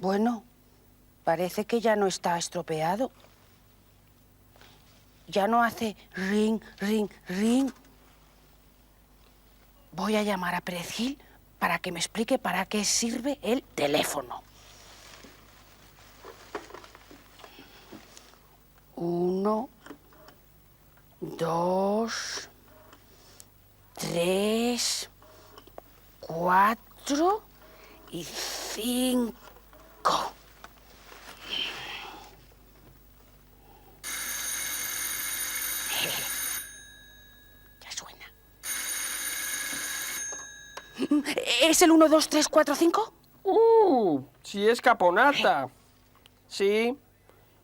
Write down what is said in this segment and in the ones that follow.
Bueno, parece que ya no está estropeado. Ya no hace ring, ring, ring. Voy a llamar a Pérez Gil para que me explique para qué sirve el teléfono. 1, 2, 3, 4 y 5. Ya suena. ¿Es el 1, 2, 3, 4, 5? Sí es Caponata. Sí,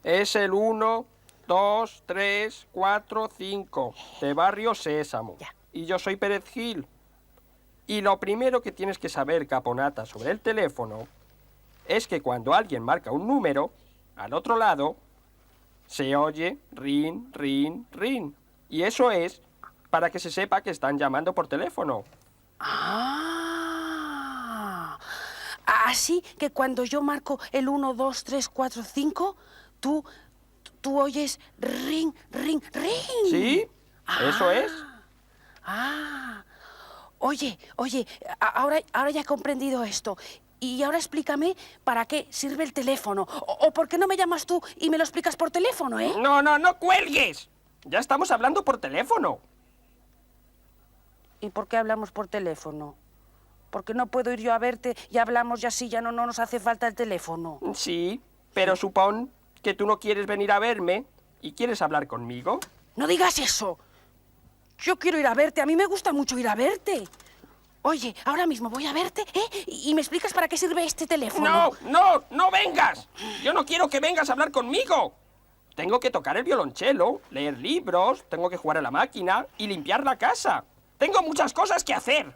es el 1, 2, 3, 4, 5, de Barrio Sésamo. Ya. Y yo soy Pérez Gil. Y lo primero que tienes que saber, Caponata, sobre el teléfono es que cuando alguien marca un número, al otro lado, se oye rin, rin, rin. Y eso es para que se sepa que están llamando por teléfono. Ah. Así que cuando yo marco el 1, 2, 3, 4, 5, tú oyes ring, ring, ring. ¿Sí? Eso es. Ah. Oye, ahora ya he comprendido esto. Y ahora explícame para qué sirve el teléfono. O por qué no me llamas tú y me lo explicas por teléfono, ¿eh? No cuelgues. Ya estamos hablando por teléfono. ¿Y por qué hablamos por teléfono? Porque no puedo ir yo a verte y hablamos y así ya no nos hace falta el teléfono. Sí, pero supón que tú no quieres venir a verme y quieres hablar conmigo. ¡No digas eso! Yo quiero ir a verte, a mí me gusta mucho ir a verte. Oye, ahora mismo voy a verte, ¿eh? Y me explicas para qué sirve este teléfono. No vengas. Yo no quiero que vengas a hablar conmigo. Tengo que tocar el violonchelo, leer libros, tengo que jugar a la máquina y limpiar la casa. Tengo muchas cosas que hacer.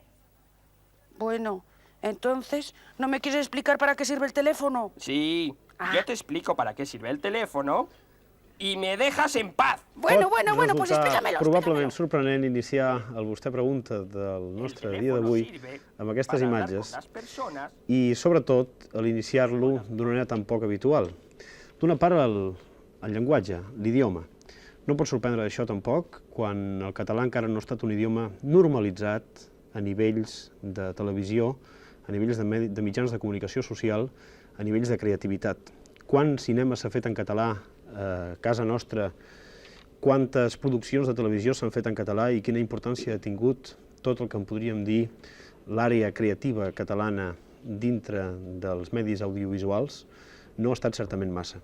Bueno, entonces, ¿no me quieres explicar para qué sirve el teléfono? Sí, yo te explico para qué sirve el teléfono i me dejas en paz. Bueno, pues explícamelo. Probablement sorprenent iniciar el Vostè Pregunta del nostre dia d'avui amb aquestes imatges i, sobretot, a l'iniciar-lo d'una manera tan poc habitual. D'una part, el llenguatge, l'idioma. No pot sorprendre això tampoc quan el català encara no ha estat un idioma normalitzat a nivells de televisió, a nivells de mitjans de comunicació social, a nivells de creativitat. Quant cinema s'ha fet en català a casa nostra, quantes produccions de televisió s'han fet en català i quina importància ha tingut tot el que en podríem dir l'àrea creativa catalana dintre dels medis audiovisuals, no ha estat certament massa.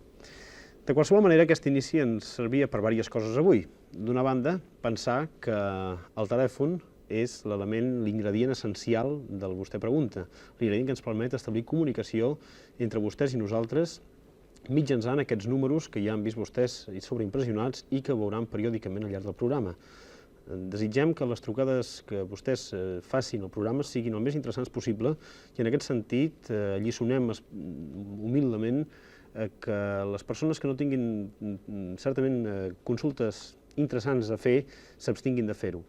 De qualsevol manera, aquest inici ens servia per diverses coses avui. D'una banda, pensar que el telèfon és l'element, l'ingredient essencial del Vostè Pregunta, l'ingredient que ens permet establir comunicació entre vostès i nosaltres mitjançant aquests números que ja han vist vostès sobreimpressionats i que veuran periòdicament al llarg del programa. Desitgem que les trucades que vostès facin al programa siguin el més interessants possible i en aquest sentit alliçonem humilment que les persones que no tinguin certament consultes interessants a fer s'abstinguin de fer-ho.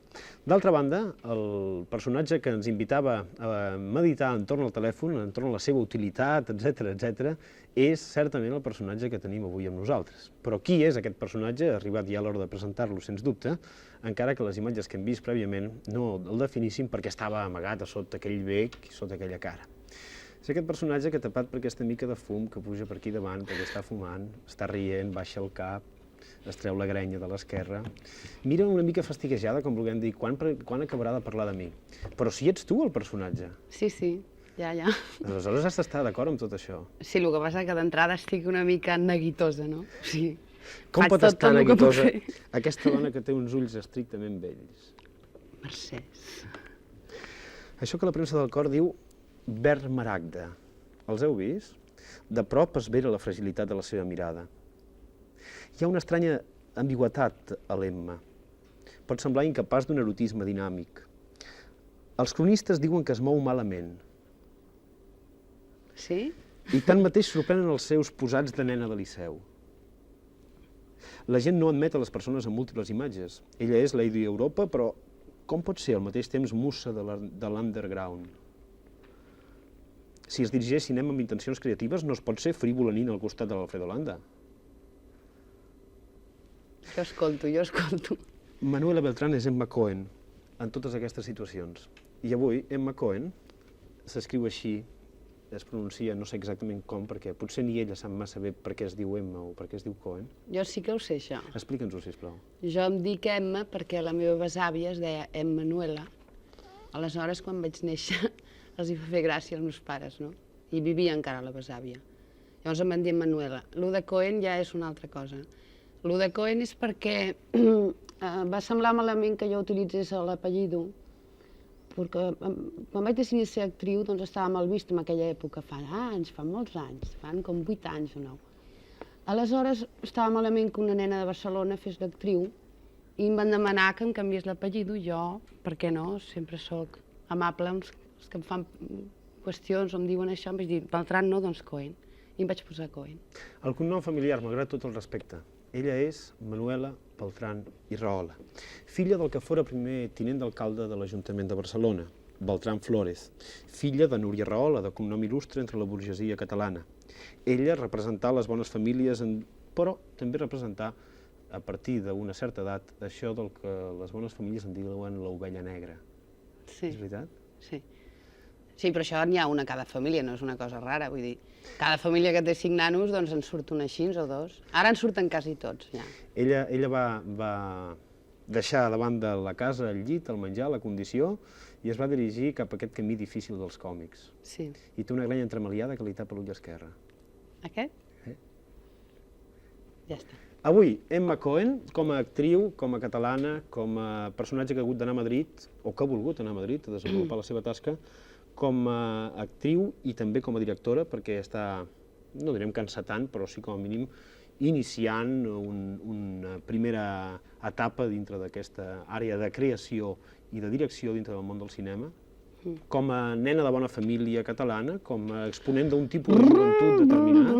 D'altra banda, el personatge que ens invitava a meditar entorn al telèfon, entorn a la seva utilitat, etc., és certament el personatge que tenim avui amb nosaltres. Però qui és aquest personatge? Ha arribat ja l'hora de presentar-lo, sens dubte, encara que les imatges que hem vist prèviament no el definissin perquè estava amagat a sota aquell bec i sota aquella cara. És aquest personatge que, tapat per aquesta mica de fum que puja per aquí davant, perquè està fumant, està rient, baixa el cap, es treu la grenya de l'esquerra, mira una mica fastiguejada, com vulguem dir, quan acabarà de parlar de mi? Però si ets tu el personatge. Sí, ja. Aleshores has d'estar d'acord amb tot això. Sí, el que passa és que d'entrada estic una mica neguitosa, no? Sí. Com pot estar neguitosa aquesta dona que té uns ulls estrictament vells? Mercès. Això que la premsa del cor diu verd maragda. Els heu vist? De prop es vera la fragilitat de la seva mirada. Hi ha una estranya ambigüitat a l'Emma. Pot semblar incapaç d'un erotisme dinàmic. Els cronistes diuen que es mou malament. Sí? I tanmateix sorprenen els seus posats de nena de liceu. La gent no admet a les persones amb múltiples imatges. Ella és Lady Europa, però com pot ser al mateix temps mussa de l'underground? Si es dirigeix cinema amb intencions creatives, no es pot ser frívola nina al costat de l'Alfredo Landa. Jo escolto. Manuela Beltrán és Emma Cohen en totes aquestes situacions. I avui Emma Cohen s'escriu així, es pronuncia, no sé exactament com, perquè potser ni ella sap massa bé per què es diu Emma o per què es diu Cohen. Jo sí que ho sé, això. Explica'ns-ho, sisplau. Jo em dic Emma perquè la meva besàvia es deia Emmanuela. Aleshores, quan vaig néixer, els hi va fer gràcia als meus pares, no? I vivia encara la besàvia. Llavors em van dir Emmanuela. Lo de Cohen ja és una altra cosa. Lo de Cohen és perquè va semblar malament que jo utilitzés l'apellido, perquè quan vaig decidir ser actriu doncs estava mal vist en aquella època, fa molts anys, fan com 8 anys o 9. Aleshores estava malament que una nena de Barcelona fes d'actriu i em van demanar que em canviés l'apellido. Jo, per què no, sempre sóc amable amb els que em fan qüestions o em diuen això, em vaig dir, Beltrán no, doncs Cohen, i em vaig posar Cohen. El cognom familiar, malgrat tot el respecte. Ella és Manuela Beltrán i Rahola, filla del que fora primer tinent d'alcalde de l'Ajuntament de Barcelona, Beltrán Flórez, filla de Núria Rahola, de cognom il·lustre entre la burgesia catalana. Ella representà les bones famílies, però també representà, a partir d'una certa edat, això del que les bones famílies en diuen l'ovella negra. Sí. És veritat? Sí. Sí, però això n'hi ha una a cada família, no és una cosa rara, vull dir, cada família que té 5 nanos, doncs en surt un així o 2. Ara en surten quasi tots, ja. Ella va deixar davant de la casa el llit, el menjar, la condició, i es va dirigir cap a aquest camí difícil dels còmics. Sí. I té una granya entremaliada que li tapa l'ull esquerre. Aquest? Ja està. Avui, Emma Cohen, com a actriu, com a catalana, com a personatge que ha hagut d'anar a Madrid, o que ha volgut anar a Madrid a desenvolupar la seva tasca, com a actriu i també com a directora, perquè està, no direm que encetant, però sí com a mínim iniciant una primera etapa dintre d'aquesta àrea de creació i de direcció dintre del món del cinema, com a nena de bona família catalana, com a exponent d'un tipus de joventut determinat.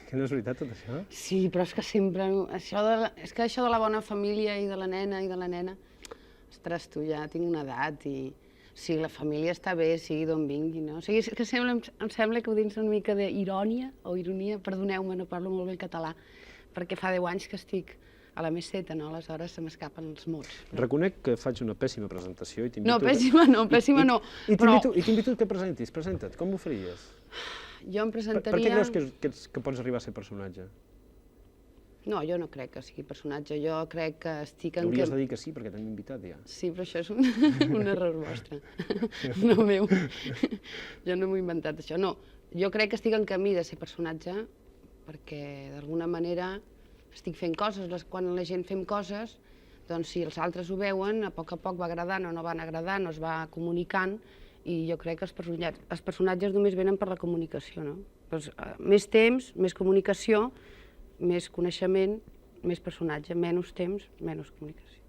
Que no és veritat tot això? Sí, però és que sempre... És que això de la bona família i de la nena... Ostres, tu ja tinc una edat i... Si la família està bé, sigui d'on vingui, no? O sigui, és que em sembla que ho dins una mica d'ironia, perdoneu-me, no parlo molt bé el català, perquè fa 10 anys que estic a la meseta, no? Aleshores se m'escapen els mots. Reconec que faig una pèssima presentació i t'invito... No, pèssima no, I t'invito que presentis, presenta't, com ho faries? Jo em presentaria... Per què creus que pots arribar a ser personatge? No, jo no crec que sigui personatge, jo crec que estic en... Hauries de dir que sí, perquè t'hem invitat ja. Sí, però això és un error vostre, no meu. Jo no m'ho he inventat, això. No, jo crec que estic en camí de ser personatge perquè, d'alguna manera, estic fent coses. Quan la gent fem coses, doncs si els altres ho veuen, a poc va agradant o no van agradant, o es va comunicant, i jo crec que els personatges només venen per la comunicació, no? Doncs, més temps, més comunicació, més coneixement, més personatge, menys temps, menys comunicació.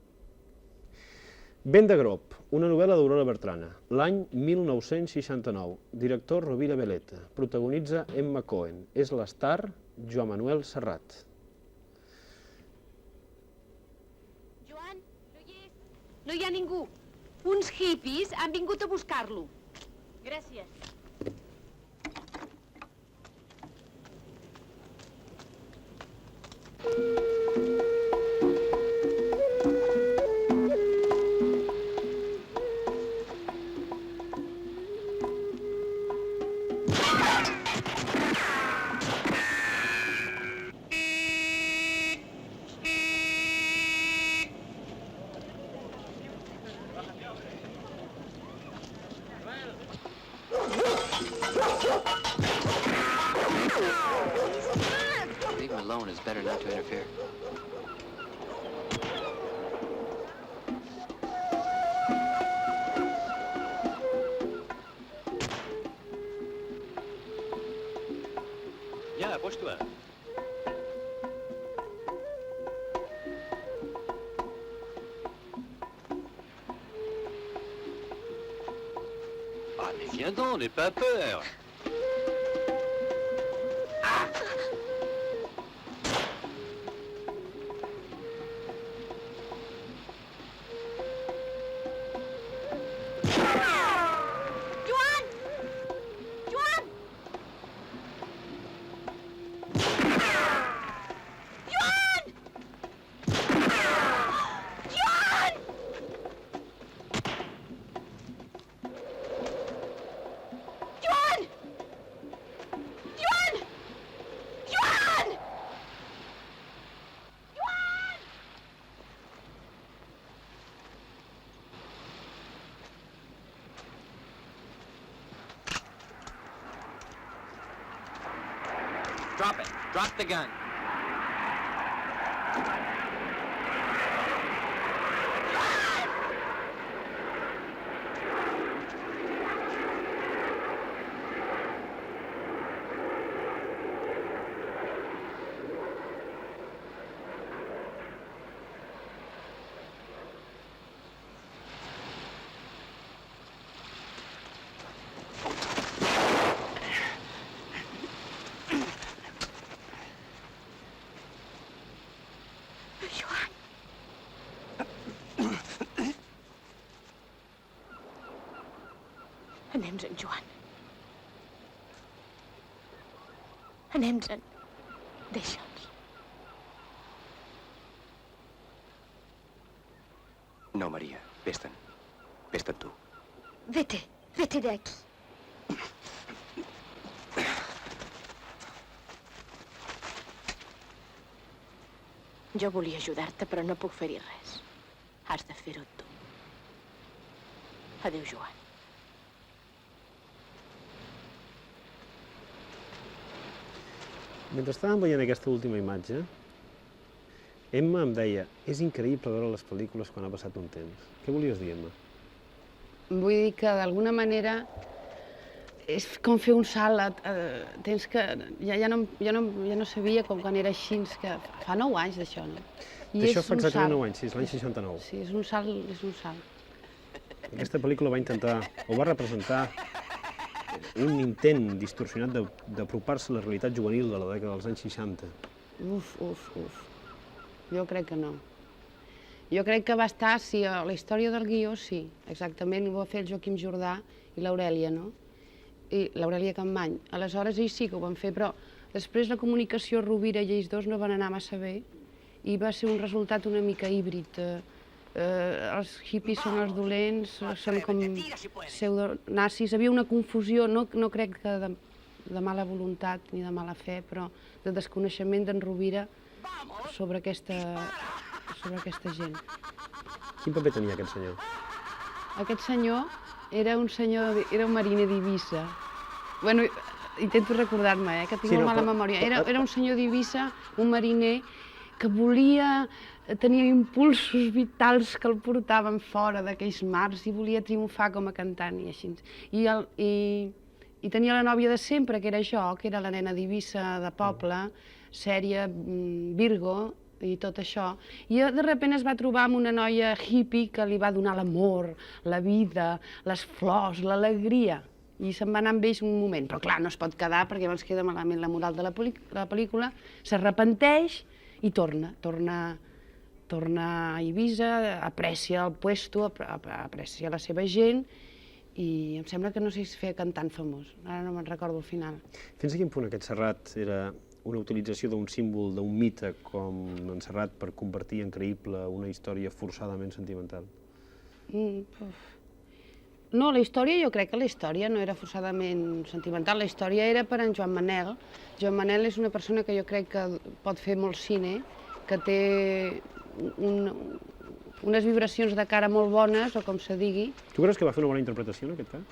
Vent de Grop, una novel·la d'Aurora Bertrana, l'any 1969, director Rovira Veleta, protagonitza Emma Cohen, és l'estar Joan Manuel Serrat. Joan, no hi ha ningú. Uns hippies han vingut a buscar-lo. Gràcies. Leave him alone. It's better not to interfere. Viens, approche-toi. Ah, mais viens donc, n'aie pas peur. Joan! Drop the gun. Anem-se'n, Joan. Anem-se'n. Deixa'ns. No, Maria. Vés-te'n. Vés-te'n tu. Vete, vete de aquí. Jo volia ajudar-te, però no puc fer-hi res. Has de fer-ho tu. Adéu, Joan. Mentre estàvem veient aquesta última imatge, Emma em deia, és increïble veure les pel·lícules quan ha passat un temps. Què volies dir, Emma? Vull dir que d'alguna manera és com fer un salt, tens que... Ja no sabia com quan era així, que fa 9 anys d'això, no? D'això fa exactament 9 anys, sí, és l'any 69. Sí, és un salt. Aquesta pel·lícula va intentar, o va representar, un intent distorsionat d'apropar-se a la realitat juvenil de la dècada dels anys 60. Uf. Jo crec que no. Jo crec que va estar, sí, a la història del guió, sí, exactament, ho va fer el Joaquim Jordà i l'Aurèlia, no? I l'Aurèlia Campmany. Aleshores, ells sí que ho van fer, però després la comunicació Rovira i ells dos no van anar massa bé i va ser un resultat una mica híbrid. Els hippies són els dolents, són com pseudonazis. Havia una confusió, no crec que de mala voluntat ni de mala fe, però de desconeixement d'en Rovira sobre aquesta gent. Quin paper tenia aquest senyor? Aquest senyor era un mariner d'Eivissa. Bueno, intento recordar-me, que tinc molt mala memòria. Era un senyor d'Eivissa, un mariner que tenia impulsos vitals que el portaven fora d'aquells mars i volia triomfar com a cantant i així. I tenia la nòvia de sempre, que era jo, que era la nena d'Eivissa de poble, sèria, Virgo i tot això. I de sobte es va trobar amb una noia hippie que li va donar l'amor, la vida, les flors, l'alegria. I se'n va anar amb ells un moment. Però clar, no es pot quedar perquè llavors queda malament la moral de la pel·lícula. S'arrepenteix i torna a Eivissa, aprecia el puesto, aprecia la seva gent i em sembla que no sé si es feia cantant famós. Ara no me'n recordo el final. Fins a quin punt aquest Serrat era una utilització d'un símbol, d'un mite com en Serrat per convertir en creïble una història forçadament sentimental? No, jo crec que la història no era forçadament sentimental, la història era per en Joan Manel. Joan Manel és una persona que jo crec que pot fer molt cine, que té unes vibracions de cara molt bones, o com se digui. Tu creus que va fer una bona interpretació en aquest cas?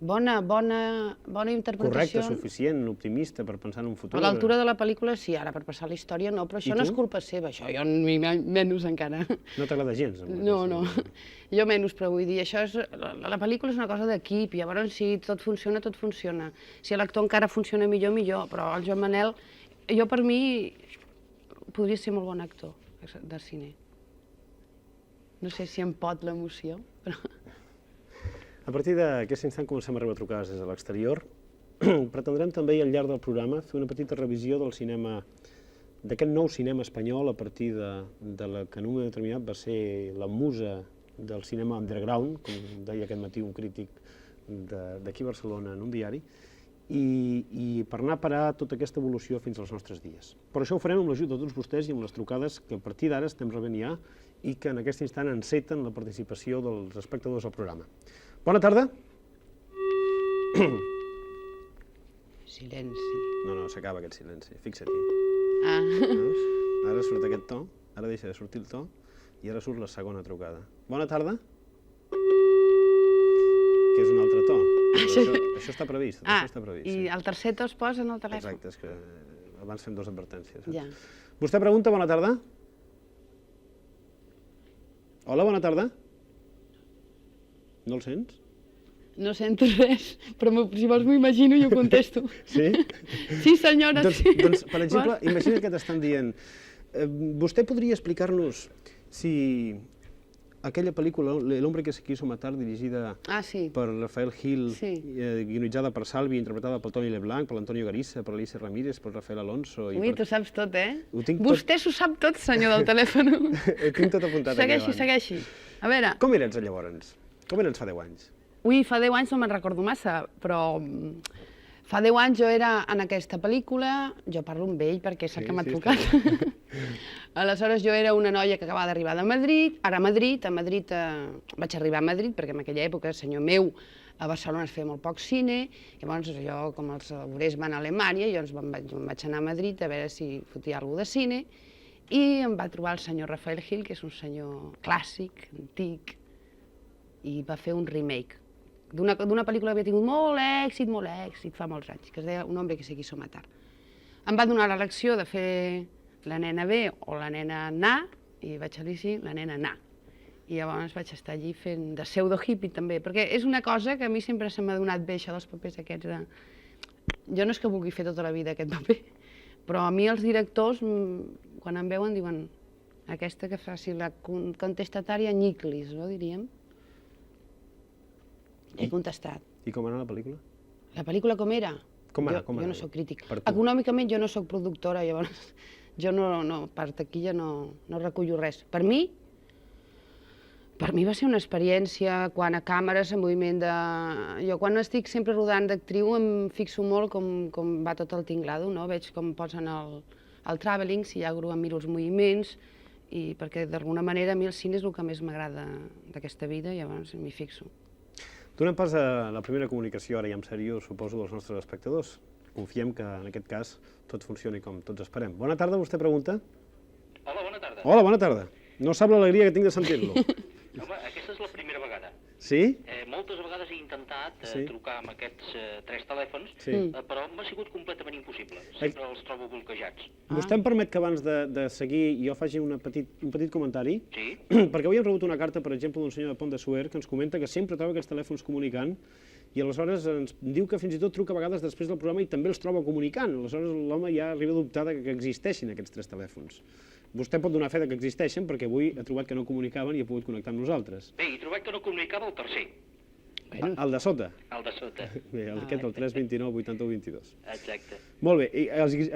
Bona interpretació. Correcte, suficient, optimista per pensar en un futur. A l'altura de la pel·lícula sí, ara per passar la història no, però això no és culpa seva, això jo menys encara. No t'agrada gens? No, jo menys, però vull dir, la pel·lícula és una cosa d'equip, llavors si tot funciona, tot funciona. Si l'actor encara funciona millor, millor, però el Joan Manel, jo per mi podria ser molt bon actor de cine. No sé si em pot l'emoció, però... A partir d'aquest instant comencem a rebre trucades des de l'exterior. Pretendrem també al llarg del programa fer una petita revisió del cinema, d'aquest nou cinema espanyol a partir de la que en un moment determinat va ser la musa del cinema underground, com deia aquest matí un crític d'aquí a Barcelona en un diari, i per anar a parar tota aquesta evolució fins als nostres dies. Per això ho farem amb l'ajut de tots vostès i amb les trucades que a partir d'ara estem rebent ja i que en aquest instant enceten la participació dels espectadors al programa. Bona tarda. Silenci. No, s'acaba aquest silenci, fixa-t'hi. Ah. Ara surt aquest to, ara deixa de sortir el to, i ara surt la segona trucada. Bona tarda. que és un altre to. Això està previst, això està previst. I el tercer to es posa en el telèfon. Exacte, és que abans fem 2 advertències. Ja. Vostè pregunta, bona tarda? Hola, bona tarda? No el sents? No sento res, però si vols m'ho imagino i ho contesto. Sí? Sí, senyora, sí. Doncs, per exemple, imagina que t'estan dient vostè podria explicar-nos si aquella pel·lícula, El hombre que se quiso matar, dirigida per Rafael Gil, guionitzada per Salvi, interpretada pel Toni Leblanc, per l'Antonio Garissa, per l'Alicia Ramírez, per Rafael Alonso... Ui, tu saps tot, eh? Vostè s'ho sap tot, senyor del telèfon. Ho tinc tot apuntat aquí davant. Segueixi. A veure... Com eres llavors? Com eres fa 10 anys? Ui, fa 10 anys no me'n recordo massa, però... Fa 10 anys jo era en aquesta pel·lícula, jo parlo amb ell perquè és el que m'ha trucat. Aleshores jo era una noia que acabava d'arribar de Madrid, ara a Madrid vaig arribar a Madrid perquè en aquella època, senyor meu, a Barcelona es feia molt poc cine, llavors jo, com els obrers van a Alemanya, jo me'n vaig anar a Madrid a veure si fotia alguna de cine, i em va trobar el senyor Rafael Gil, que és un senyor clàssic, antic, i va fer un remake d'una pel·lícula que havia tingut molt èxit fa molts anys, que es deia Un hombre que se quiso matar. Em va donar l'elecció de fer la nena B o la nena Na, i vaig elegir la nena Na. I llavors vaig estar allí fent de pseudo-hippie també, perquè és una cosa que a mi sempre se m'ha donat bé, això dels papers aquests de... Jo no és que vulgui fer tota la vida aquest paper, però a mi els directors, quan em veuen, diuen aquesta que faci la contestatària nyiclis, no diríem? He contestat. I com era la pel·lícula? La pel·lícula com era? Com era? Jo no soc crític. Econòmicament jo no soc productora, llavors jo per taquilla no recullo res. Per mi va ser una experiència, quan a càmeres, en moviment de... Jo quan estic sempre rodant d'actriu em fixo molt com va tot el tinglado, no? Veig com posen el travelling, si hi ha grua em miro els moviments, i perquè d'alguna manera a mi el cine és el que més m'agrada d'aquesta vida, llavors m'hi fixo. Donem pas a la primera comunicació, ara ja en sèrio, suposo, dels nostres espectadors. Confiem que, en aquest cas, tot funcioni com tots esperem. Bona tarda, vostè pregunta? Hola, bona tarda. Hola, bona tarda. No sap l'alegria que tinc de sentir-lo. Home, aquesta és la primera vegada. Sí? Moltes vegades he intentat trucar amb aquests 3 telèfons, però m'ha sigut completament impossible. Sempre els trobo bloquejats. Vostè em permet que abans de seguir jo faci un petit comentari? Sí. Perquè avui hem rebut una carta, per exemple, d'un senyor de Pont de Suert que ens comenta que sempre troba aquests telèfons comunicant i aleshores ens diu que fins i tot truca a vegades després del programa i també els troba comunicant. Aleshores l'home ja arriba a dubtar que existeixin aquests 3 telèfons. Vostè pot donar fe que existeixen perquè avui ha trobat que no comunicaven i ha pogut connectar amb nosaltres. Bé, he trobat que no comunicava el tercer. El de sota? El de sota. Bé, aquest, el 329 81 22. Exacte. Molt bé,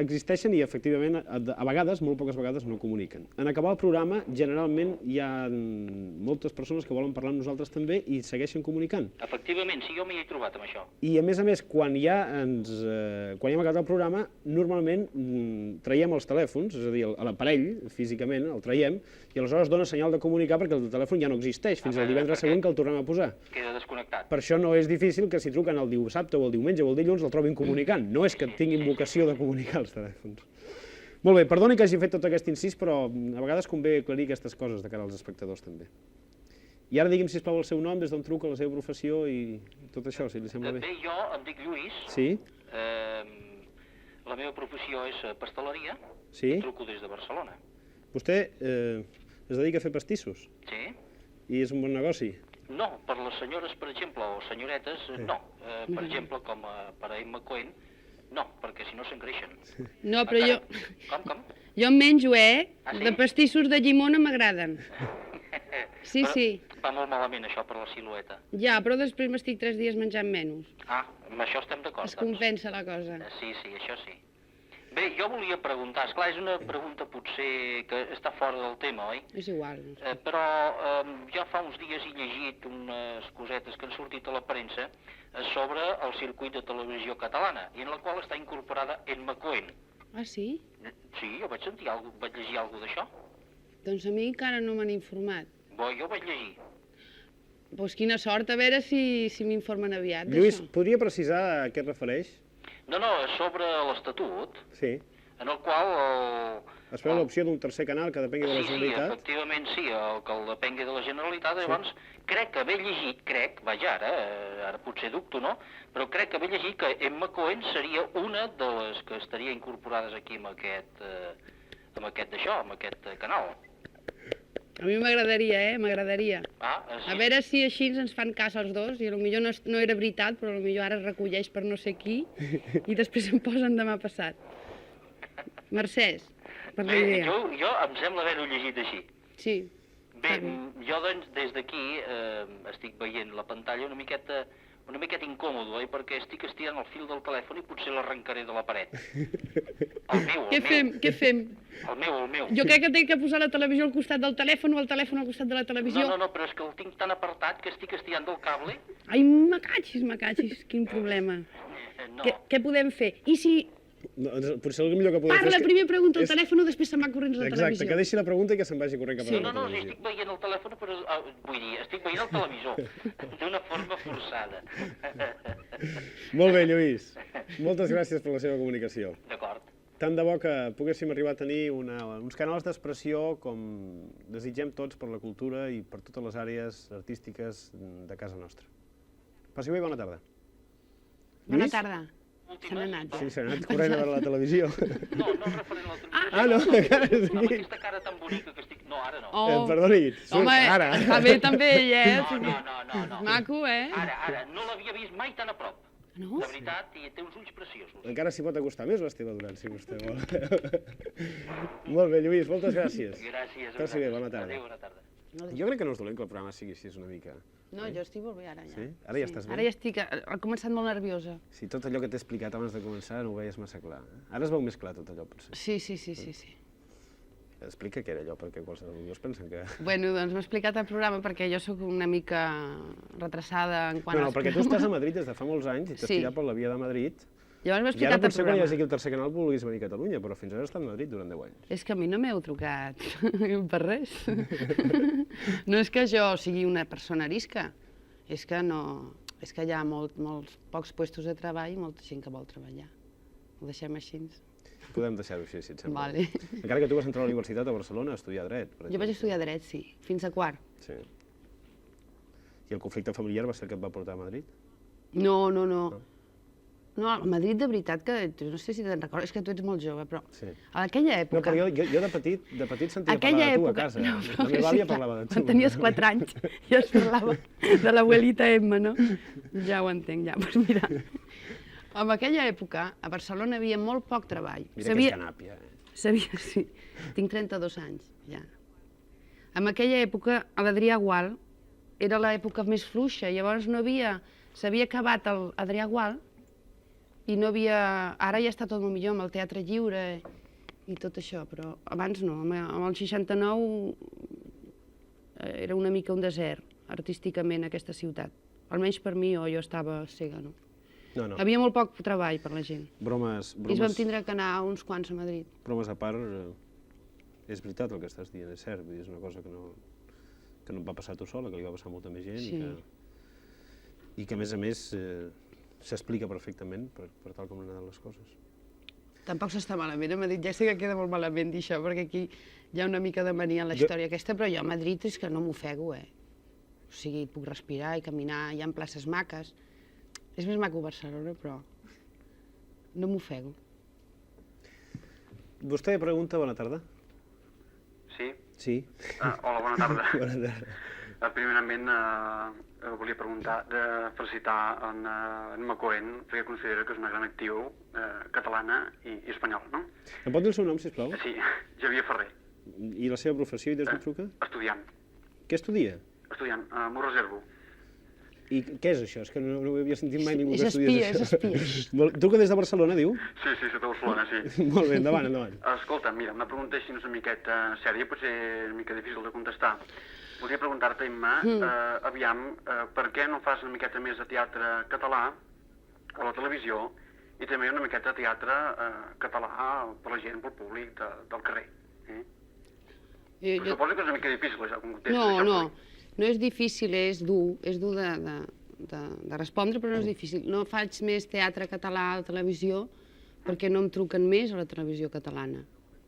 existeixen i efectivament a vegades, molt poques vegades, no comuniquen. En acabar el programa, generalment hi ha moltes persones que volen parlar amb nosaltres també i segueixen comunicant. Efectivament, sí, jo m'hi he trobat amb això. I a més, quan ja hem acabat el programa, normalment traiem els telèfons, és a dir, l'aparell, físicament, el traiem, i aleshores dona senyal de comunicar perquè el telèfon ja no existeix, fins al divendres següent que el tornem a posar. Queda desconnectat. Per això no és difícil que si truquen el dissabte o el diumenge o el dilluns el trobin comunicant. No és que tinguin vocació de comunicar els telèfons. Molt bé, perdoni que hagi fet tot aquest incís, però a vegades convé aclarir aquestes coses de cara als espectadors també. I ara digui'm, sisplau, el seu nom, des d'on truca, la seva professió i tot això, si li sembla bé. Bé, jo em dic Lluís. Sí? La meva professió és pasteleria. Sí? Truco des de Barcelona. Vostè es dedica a fer pastissos? Sí. I és un bon negoci? No, per les senyores, per exemple, o senyoretes, no. Per exemple, com per a Emma Cohen, no, perquè si no s'engreixen. No, però jo... Com? Jo en menjo, De pastissos de llimona m'agraden. Sí, sí. Va molt malament això per la silueta. Ja, però després m'estic 3 dies menjant menys. Amb això estem d'acord. Es compensa la cosa. Sí, això sí. Bé, jo volia preguntar, esclar, és una pregunta potser que està fora del tema, oi? És igual. Però jo fa uns dies he llegit unes cosetes que han sortit a la premsa sobre el circuit de televisió catalana, i en la qual està incorporada Emma Cohen. Ah, sí? Sí, jo vaig llegir alguna d'això. Doncs a mi encara no m'han informat. Bo, jo vaig llegir. Doncs quina sort, a veure si m'informen aviat d'això. Lluís, podria precisar a què es refereix? No, sobre l'Estatut. Sí. en el qual... Es veu l'opció d'un tercer canal que depengui de la Sí, Generalitat? efectivament sí, el que el depengui de la Generalitat, llavors crec que haver llegit, vaja, ara potser dubto, no? Però crec que haver llegit que Emma Cohen seria una de les que estaria incorporades aquí amb aquest canal. A mi m'agradaria, m'agradaria. Sí. A veure si així ens fan cas els dos, i potser no era veritat, però potser ara es recolleix per no sé qui, i després em posen demà passat. Mercès, per la idea. Jo em sembla haver-ho llegit així. Sí. Bé, jo doncs des d'aquí estic veient la pantalla una miqueta incòmodo, perquè estic estirant el fil del telèfon i potser l'arrencaré de la paret. El meu. Què fem? El meu. Jo crec que tinc que posar la televisió al costat del telèfon o el telèfon al costat de la televisió. No, però és que el tinc tan apartat que estic estirant del cable. Ai, me cachis, quin problema. No. Què podem fer? I si... Potser el millor que podem fer Parla, primer pregunta al telèfon i després se'n va corrents a la televisió. Exacte, que deixi la pregunta i que se'n vagi corrent cap a la televisió. No, estic veient el telèfon, però estic veient el televisor d'una forma forçada. Molt bé, Lluís. Moltes gràcies per la seva comunicació. D'acord. Tant de bo que poguéssim arribar a tenir uns canals d'expressió com desitgem tots per la cultura i per totes les àrees artístiques de casa nostra. Passi bé i bona tarda. Bona tarda. Se n'ha anat. Sí, se n'ha anat corrent a veure la televisió. No, referent a la televisió. No, encara és aquí. Amb aquesta cara tan bonica que estic... No, ara no. Perdoni, ara. Està bé també ell, No. Maco, Ara, no l'havia vist mai tan a prop. No? De veritat, i té uns ulls preciosos. Encara s'hi pot acostar més l'Esteve Duran, si vostè vol. Molt bé, Lluís, moltes gràcies. Gràcies. Passi bé, bona tarda. Adéu, bona tarda. Jo crec que no és dolent que el programa sigui així, és una mica... No, jo estic molt bé ara, ja. Sí? Ara ja estàs bé? Ara ja estic... He començat molt nerviosa. Sí, tot allò que t'he explicat abans de començar no ho veies massa clar. Ara es veu més clar tot allò, potser. Sí. Explica què era allò, perquè qualsevol pensen que... Bueno, doncs m'he explicat el programa perquè jo sóc una mica retrasada en quant No, perquè tu estàs a Madrid des de fa molts anys i t'has tirat per la via de Madrid. Llavors m'he I ara explicat el potser quan hi programa. hagi aquí el tercer canal vulguis venir a Catalunya, però fins ara has estat a Madrid durant 10 anys. És que a mi no m'heu trucat per res. No és que jo sigui una persona arisca, és que no... És que hi ha molts pocs puestos de treball i molta gent que vol treballar. Ho deixem així. Podem deixar-ho així, si et sembla. Vale. Encara que tu vas entrar a la universitat a Barcelona a estudiar dret. Jo vaig estudiar dret, sí, fins a quart. Sí. I el conflicte familiar va ser el que et va portar a Madrid? No, a Madrid de veritat que, no sé si te'n recordes, és que tu ets molt jove, però a aquella època... No, però jo de petit sentia parlar de tu a casa. La meva àvia parlava de tu. Quan tenies 4 anys ja es parlava de l'abuelita Emma, no? Ja ho entenc, ja. Doncs mira, en aquella època a Barcelona hi havia molt poc treball. Mira que és canàpia. Sí, tinc 32 anys, ja. En aquella època a l'Adrià Gual era l'època més fluixa, llavors no havia... S'havia acabat l'Adrià Gual i no havia... Ara ja està tot molt millor amb el teatre lliure i tot això, però abans no. Amb el 69 era una mica un desert, artísticament, aquesta ciutat. Almenys per mi, o jo estava cega, no? No. Havia molt poc treball per la gent. Bromes... I ens vam tindre que anar uns quants a Madrid. Bromes a part, és veritat el que estàs dient, és cert. És una cosa que no et va passar tu sola, que li va passar a molta més gent i que, a més, s'explica perfectament per tal com han anat les coses. Tampoc s'està malament a Madrid, ja sé que queda molt malament dir això, perquè aquí hi ha una mica de mania en la història aquesta, però jo a Madrid és que no m'ofego, O sigui, puc respirar i caminar, hi ha places maques. És més maco Barcelona, però no m'ofego. Vostè pregunta, bona tarda. Sí? Sí. Hola, bona tarda. Bona tarda. Primerament, volia felicitar en Emma Cohen, perquè considero que és una gran actriu catalana i espanyola, no? Em pot dir el seu nom, sisplau? Sí, Javier Ferrer. I la seva professió i des d'on truca? Estudiant. Què estudia? Estudiant, m'ho reservo. I què és això? És que no ho havia sentit mai ningú que És estudiés espia, això. és espia. Truca des de Barcelona, diu? Sí, sota Barcelona, sí. Molt bé, endavant. Escolta, mira, una pregunta així una miqueta sèria, potser una mica difícil de contestar. Volia preguntar-te, Emma, aviam, per què no fas una miqueta més de teatre català a la televisió i també una miqueta de teatre català per la gent, pel públic del carrer? Suposo que és una mica difícil, això, com contestes. No és difícil, és dur de respondre, però no és difícil. No faig més teatre català a la televisió perquè no em truquen més a la televisió catalana.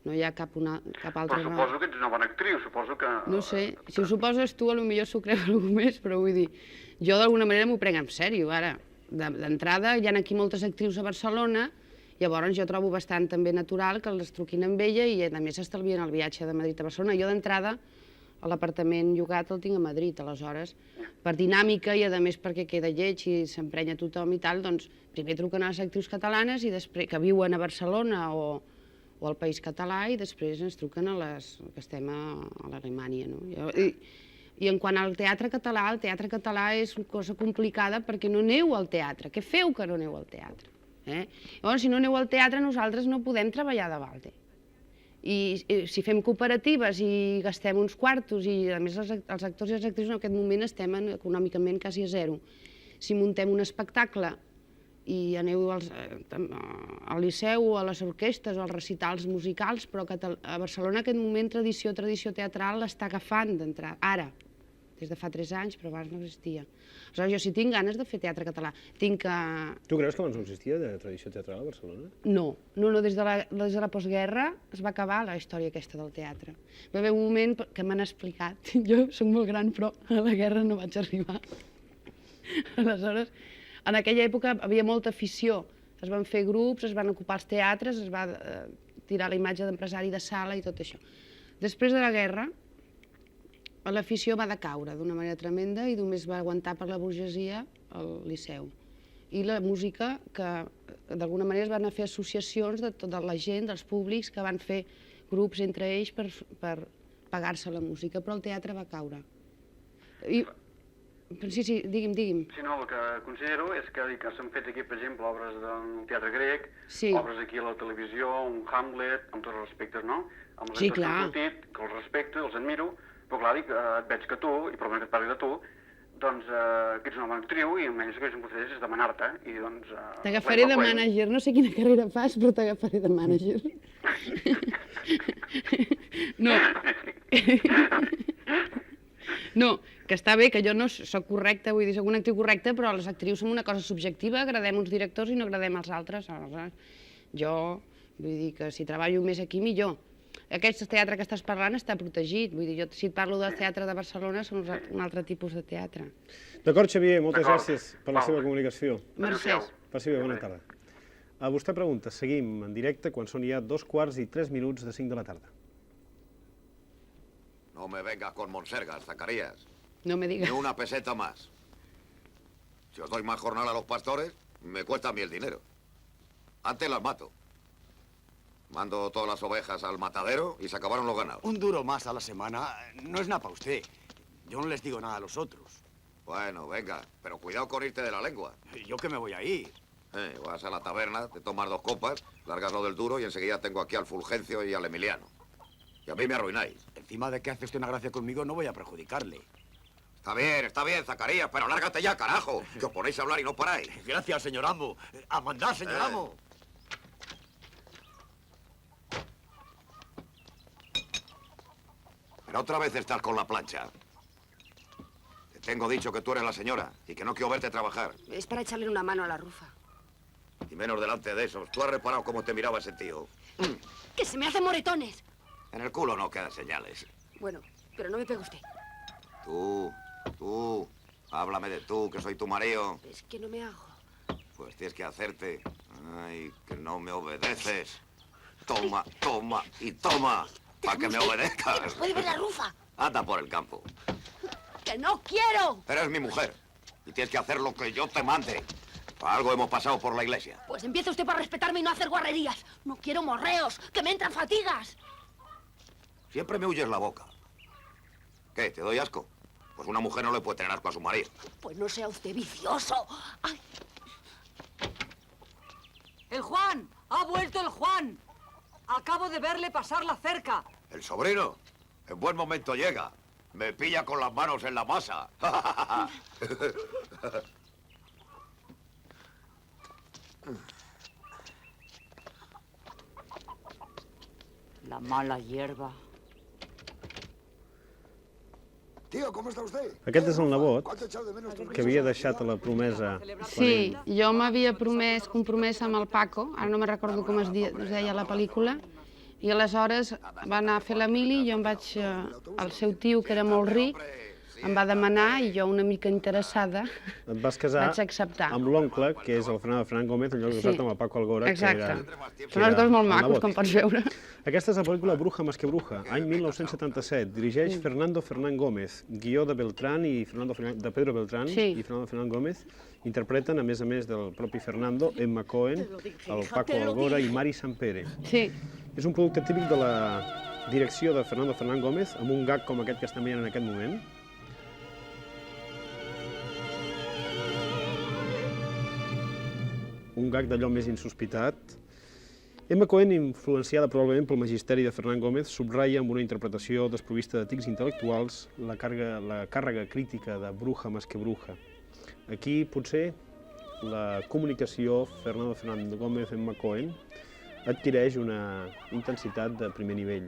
No hi ha cap altra Però suposo que ets una bona actriu, suposo que... No sé, si ho suposes tu, potser s'ho creu algú més, però vull dir, jo d'alguna manera m'ho prenc en sèrio, ara. D'entrada, hi ha aquí moltes actrius a Barcelona, llavors jo trobo bastant també natural que les truquin amb ella i a més s'estalvien el viatge de Madrid a Barcelona. Jo d'entrada, l'apartament llogat el tinc a Madrid, aleshores, per dinàmica i a més perquè queda lleig i s'emprenya tothom i tal, doncs primer truquen a les actrius catalanes i després que viuen a Barcelona o al País Català i després ens truquen a les que estem a l'Alemanya, no? I en quant al teatre català és una cosa complicada perquè no aneu al teatre. Què feu que no aneu al teatre? Llavors, si no aneu al teatre, nosaltres no podem treballar de balde. I si fem cooperatives i gastem uns quartos i a més els actors i les actrius en aquest moment estem econòmicament quasi a zero. Si muntem un espectacle i aneu al Liceu o a les orquestes o als recitals musicals, però a Barcelona en aquest moment tradició teatral l'està agafant d'entrada, ara, des de fa 3 anys, però abans no existia. Aleshores, jo si tinc ganes de fer teatre català, tinc que... Tu creus que abans no existia de tradició teatral a Barcelona? No, des de la postguerra es va acabar la història aquesta del teatre. Va haver un moment que m'han explicat, jo soc molt gran però a la guerra no vaig arribar. Aleshores, en aquella època havia molta afició, es van fer grups, es van ocupar els teatres, es va tirar la imatge d'empresari de sala i tot això. Després de la guerra, l'afició va decaure d'una manera tremenda i només va aguantar per la burgesia al Liceu. I la música, que d'alguna manera es van fer associacions de tota la gent, dels públics, que van fer grups entre ells per pagar-se la música, però el teatre va caure. Sí, digui'm. Sí, no, el que considero és que s'han fet aquí, per exemple, obres del teatre grec, obres aquí a la televisió, un Hamlet, amb tots els respectes, no? Sí, clar. Que els respecto, els admiro, però clar, et veig que tu, i probablement que et parli de tu, doncs que ets una bona actriu i almenys el que em concedeix és demanar-te, i doncs... T'agafaré de mànager, no sé quina carrera fas, però t'agafaré de mànager. No, que està bé, que jo no soc correcta, vull dir, soc una actriu correcta, però les actrius som una cosa subjectiva, agradem uns directors i no agradem als altres. Jo, vull dir que si treballo més aquí, millor. Aquest teatre que estàs parlant està protegit, vull dir, jo si et parlo del teatre de Barcelona són un altre tipus de teatre. D'acord, Xavier, moltes gràcies per la seva comunicació. Mercè. Passi bé, bona tarda. A vostè pregunta, seguim en directe quan són ja 2:03 de 5 de la tarda. No me vengas con monsergas, Zacarías. No me digas. Ni una peseta más. Si os doy más jornal a los pastores, me cuesta a mí el dinero. Antes las mato. Mando todas las ovejas al matadero y se acabaron los ganados. Un duro más a la semana no es nada para usted. Yo no les digo nada a los otros. Bueno, venga, pero cuidado con irte de la lengua. ¿Yo qué me voy a ir? Vas a la taberna, te tomas 2 copas, largas lo del duro y enseguida tengo aquí al Fulgencio y al Emiliano. Y a mí me arruináis. Encima de que hace usted una gracia conmigo, no voy a perjudicarle. Está bien, Zacarías, pero lárgate ya, carajo. Que os ponéis a hablar y no paráis. Gracias, señor amo. A mandar, señor amo. Pero otra vez estás con la plancha. Te tengo dicho que tú eres la señora y que no quiero verte trabajar. Es para echarle una mano a la rufa. Y menos delante de esos. ¿Tú has reparado cómo te miraba ese tío? ¡Que se me hacen moretones! En el culo no quedan señales. Bueno, pero no me pegue usted. Tú, háblame de tú, que soy tu marido. Es que no me hago. Pues tienes que hacerte. Ay, que no me obedeces. Toma y toma, para que me obedezcas. ¡Que puede ver la rufa! Anda por el campo. ¡Que no quiero! Eres mi mujer y tienes que hacer lo que yo te mande. Para algo hemos pasado por la iglesia. Pues empiece usted por respetarme y no hacer guarrerías. No quiero morreos, que me entran fatigas. Siempre me huyes la boca. ¿Qué, te doy asco? Pues una mujer no le puede tener asco a su marido. Pues no sea usted vicioso. ¡Ay! ¡El Juan! ¡Ha vuelto el Juan! Acabo de verle pasar la cerca. ¿El sobrino? En buen momento llega. Me pilla con las manos en la masa. La mala hierba. Tío, ¿cómo está usted? Aquest és el nebot que havia deixat a la promesa. Sí, jo m'havia compromès amb el Paco, ara no me'n recordo com es deia la pel·lícula, i aleshores va anar a fer la mili i jo em vaig... El seu tio, que era molt ric, em va demanar i jo, una mica interessada, Et vas casar vaig acceptar. amb l'oncle, que és el Fernán Gómez, en lloc de casar-te amb el Paco Algora, Exacte. Són els dos molt macos, com pots veure. Aquesta és la pel·lícula Bruja más que bruja, any 1977. Dirigeix Fernando Fernán Gómez. Guió de Beltrán i de Pedro Beltrán i Fernando Fernán Gómez. Interpreten, a més del propi Fernando, Emma Cohen, el Paco Algora i Mari Sampere. Sí. És un producte típic de la direcció de Fernando Fernán Gómez, amb un gag com aquest que estem veient en aquest moment. Un gag d'allò més insospitat. Emma Cohen, influenciada probablement pel magisteri de Fernán Gómez, subratlla amb una interpretació desprovista de tics intel·lectuals la càrrega crítica de Bruja más que bruja. Aquí, potser, la comunicació Fernando Gómez-Emma Cohen adquireix una intensitat de primer nivell.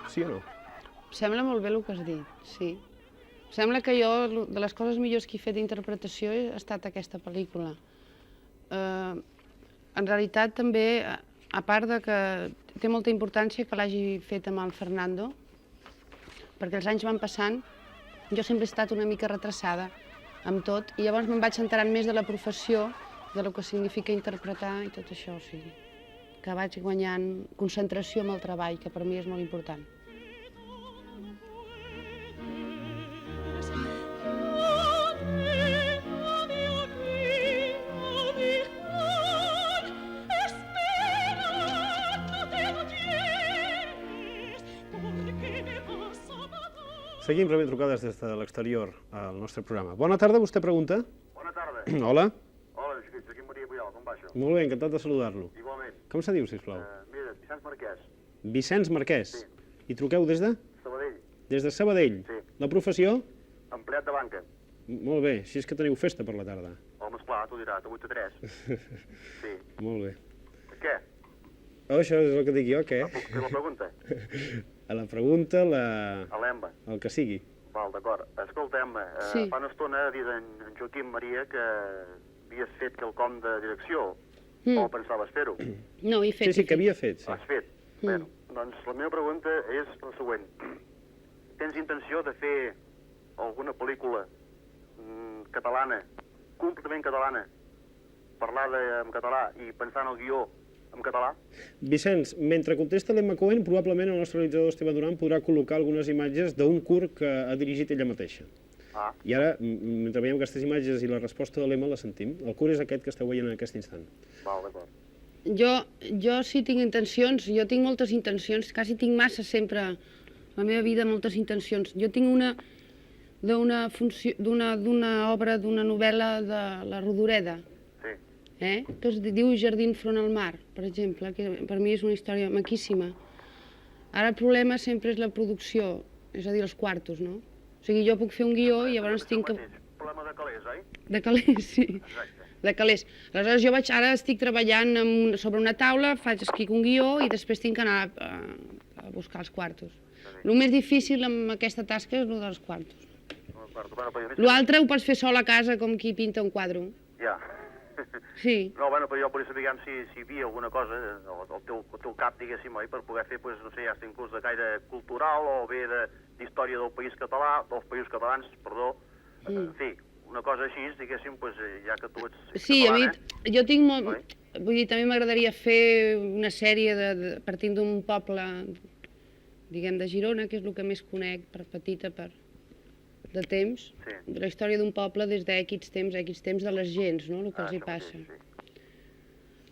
Sí o no? Sembla molt bé el que has dit, sí. Sembla que jo, de les coses millors que he fet d'interpretació, ha estat aquesta pel·lícula. En realitat, també, a part de que té molta importància que l'hagi fet amb el Fernando, perquè els anys van passant, jo sempre he estat una mica retrasada amb tot, i llavors me'n vaig enterant més de la professió, del que significa interpretar i tot això, o sigui, que vaig guanyant concentració amb el treball, que per mi és molt important. Seguim rebent trucades des de l'exterior al nostre programa. Bona tarda, vostè pregunta? Bona tarda. Hola. Hola, aquí Maria Puyol, com va això? Molt bé, encantat de saludar-lo. Igualment. Com se diu, sisplau? Mira, Vicenç Marquès. Vicenç Marquès. Sí. I truqueu des de? Sabadell. Des de Sabadell. Sí. La professió? Empleat de banca. Molt bé, així és que teniu festa per la tarda. Home, esclar, t'ho dirà, de 8 a 3. Sí. Molt bé. Què? Oh, això és el que dic jo, què? Puc fer la pregunta? A la pregunta, A l'Emma. el que sigui. Val, d'acord. Escolta, Emma, Sí. fa una estona ha dit en Joaquim Maria que havies fet quelcom de direcció, o pensaves fer-ho. No, he fet. Sí, que havia fet. Sí. Has fet. Bueno, doncs la meva pregunta és la següent. Tens intenció de fer alguna pel·lícula catalana, completament catalana, parlada en català i pensant el guió en català? Vicenç, mentre contesta l'Emma Cohen, probablement el nostre realitzador Esteban Duran podrà col·locar algunes imatges d'un curt que ha dirigit ella mateixa. Ah. I ara, mentre veiem aquestes imatges i la resposta de l'Emma, la sentim. El curt és aquest que esteu veient en aquest instant. Val, d'acord. Jo sí tinc intencions, jo tinc moltes intencions, quasi tinc massa sempre, la meva vida, moltes intencions. Jo tinc una d'una obra, d'una novel·la de la Rodoreda, que es diu Jardí front al mar, per exemple, que per mi és una història maquíssima. Ara el problema sempre és la producció, és a dir, els quartos, no? O sigui, jo puc fer un guió i llavors tinc que... Problema de calés, oi? De calés, sí. De calés. Aleshores jo ara estic treballant sobre una taula, escric un guió i després tinc que anar a buscar els quartos. El més difícil amb aquesta tasca és el dels quartos. L'altre ho pots fer sol a casa, com qui pinta un quadre. Ja. Sí. No, bueno, però jo volia saber si hi havia alguna cosa al teu cap, diguéssim, oi, per poder fer, no sé, ja inclús de gaire cultural o bé d'història del país català, dels països catalans, perdó. En fi, una cosa així, diguéssim, ja que tu ets sí, catalana... Sí, jo tinc molt... Vull dir, també m'agradaria fer una sèrie partint d'un poble, diguem, de Girona, que és el que més conec, per petita, de temps, de la història d'un poble des d'X temps de les gens, no?, el que els hi passa.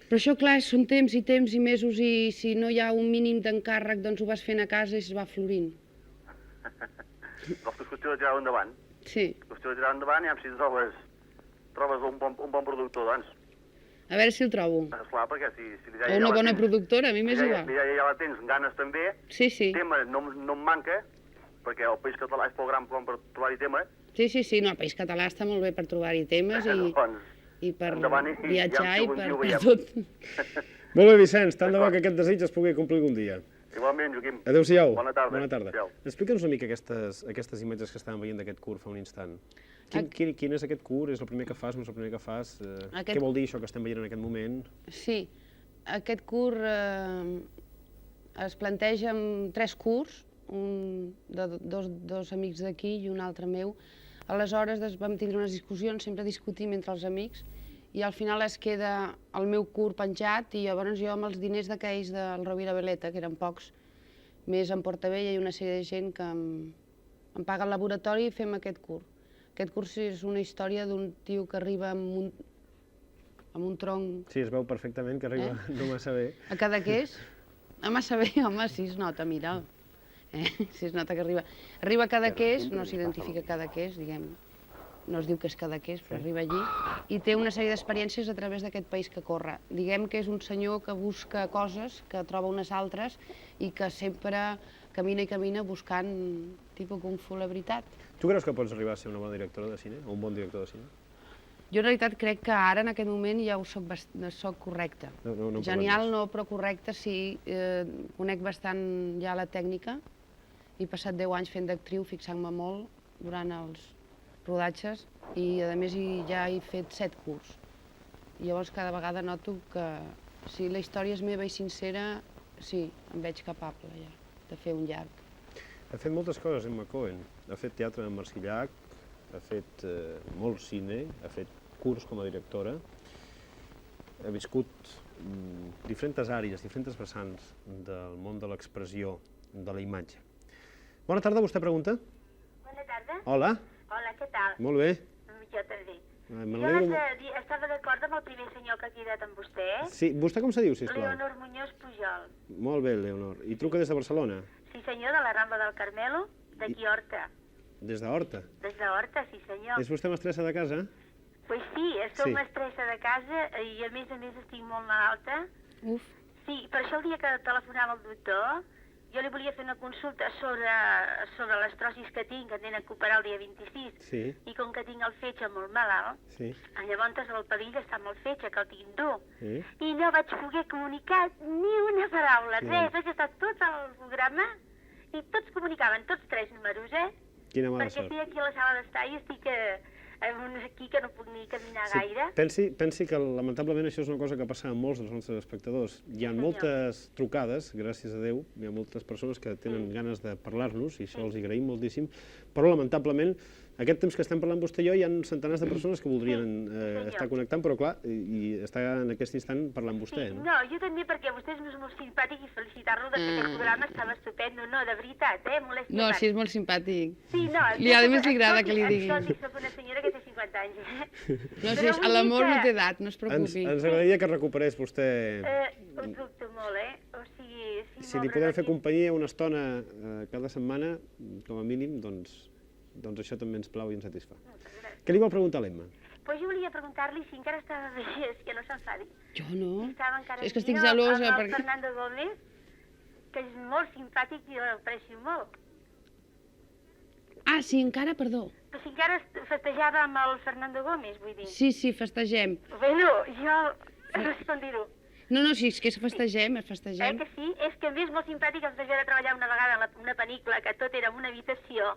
Però això, clar, són temps i mesos, i si no hi ha un mínim d'encàrrec, doncs ho vas fent a casa i es va florint. Doncs és qüestió de tirar endavant. Sí. És qüestió de tirar endavant i si trobes un bon productor, doncs. A veure si el trobo. Esclar, perquè si li o una bona productora, a mi m'és igual. Ja la tens, ganes també. Sí, sí. Tema no em manca, perquè el País Català és prou gran per trobar-hi tema. Sí, no, el País Català està molt bé per trobar-hi temes i per viatjar i per tot. Molt bé, Vicenç, tant de bo que aquest desig es pugui complir algun dia. Igualment, Joaquim. Adéu-siau. Bona tarda. Bona tarda. Adéu. Explica'ns una mica aquestes imatges que estàvem veient d'aquest curt fa un instant. Quin és aquest curt? És el primer que fas? No és el primer que fas? Què vol dir això que estem veient en aquest moment? Sí, aquest curt es planteja amb 3 curts, un de dos amics d'aquí i un altre meu. Aleshores vam tindre unes discussions, sempre discutim entre els amics, i al final es queda el meu curt penjat i llavors jo amb els diners d'aquells del Rovira Veleta, que eren pocs, més en Portavella i una sèrie de gent que em paga el laboratori i fem aquest curt. Aquest curt és una història d'un tio que arriba amb un tronc... Sí, es veu perfectament que arriba no massa bé. A Cadaqués? A massa bé, home, si es nota, mira. Si es nota que arriba. Arriba a Cadaqués, no s'identifica Cadaqués, diguem, no es diu que és Cadaqués, però arriba allí, i té una sèrie d'experiències a través d'aquest país que corre. Diguem que és un senyor que busca coses, que troba unes altres, i que sempre camina i camina buscant tipus Kung Fu, la veritat. Tu creus que pots arribar a ser una bona directora de cine, o un bon director de cine? Jo en realitat crec que ara, en aquest moment, ja ho soc correcta. Genial no, però correcta sí. Conec bastant ja la tècnica. He passat 10 anys fent d'actriu, fixant-me molt durant els rodatges, i a més ja he fet 7 curts. Llavors cada vegada noto que si la història és meva i sincera, sí, em veig capable ja de fer un llarg. Ha fet moltes coses, Emma Cohen. Ha fet teatre amb Marcillac, ha fet molt cine, ha fet curts com a directora, ha viscut diferents àrees, diferents vessants del món de l'expressió, de la imatge. Bona tarda, vostè pregunta? Bona tarda. Hola. Hola, què tal? Molt bé. Jo també. Jo estava d'acord amb el primer senyor que ha cridat amb vostè, eh? Sí, vostè com se diu, sisplau? Leonor Muñoz Pujol. Molt bé, Leonor. I truca des de Barcelona? Sí, senyor, de la Rambla del Carmelo, d'aquí Horta. Des d'Horta? Des d'Horta, sí, senyor. És vostè mestressa de casa? Pues sí, soc mestressa de casa i a més estic molt malalta. Uf. Sí, per això el dia que telefonava el doctor, jo li volia fer una consulta sobre les trossis que tinc, que tenen que operar el dia 26, i com que tinc el fetge molt malalt, llavors el perill està amb el fetge, que el tinc dur, i no vaig poder comunicar ni una paraula, res, vaig estar tot el programa i tots comunicaven, tots 3 números, Quina mala perquè sort. estic aquí a la sala d'estar i estic aquí que no puc ni caminar gaire. Pensi que lamentablement això és una cosa que passa amb molts dels nostres espectadors. Hi ha moltes trucades, gràcies a Déu, hi ha moltes persones que tenen ganes de parlar-nos i això els agraïm moltíssim, però lamentablement aquest temps que estem parlant vostè i jo hi ha centenars de persones que voldrien estar connectant, però clar, i està en aquest instant parlant vostè. No, jo també perquè vostè és molt simpàtic i felicitar-lo que aquest programa estava estupendo, no, de veritat, molèstia. No, sí, és molt simpàtic. Sí, no. A més li agrada que li diguin. Escolti, soc una senyora que té 50 anys. No, sí, l'amor no té edat, no es preocupi. Ens agradaria que recuperés vostè... Ho dubto molt, o sigui... Si li podem fer companyia una estona cada setmana, com a mínim, doncs això també ens plau i ens satisfà. Què li vol preguntar l'Emma? Pues jo volia preguntar-li si encara estava bé, que no s'enfadi. Jo no. És que estic gelosa. El Fernando Gómez, que és molt simpàtic i l'aprecio molt. Ah, sí, encara, perdó. Però si encara festejava amb el Fernando Gómez, vull dir. Sí, festegem. Bueno, jo no sé com dir-ho. No, sí, és que festegem. Que sí? És que a més molt simpàtic ens vaig treballar una vegada en una pel·lícula que tot era en una habitació,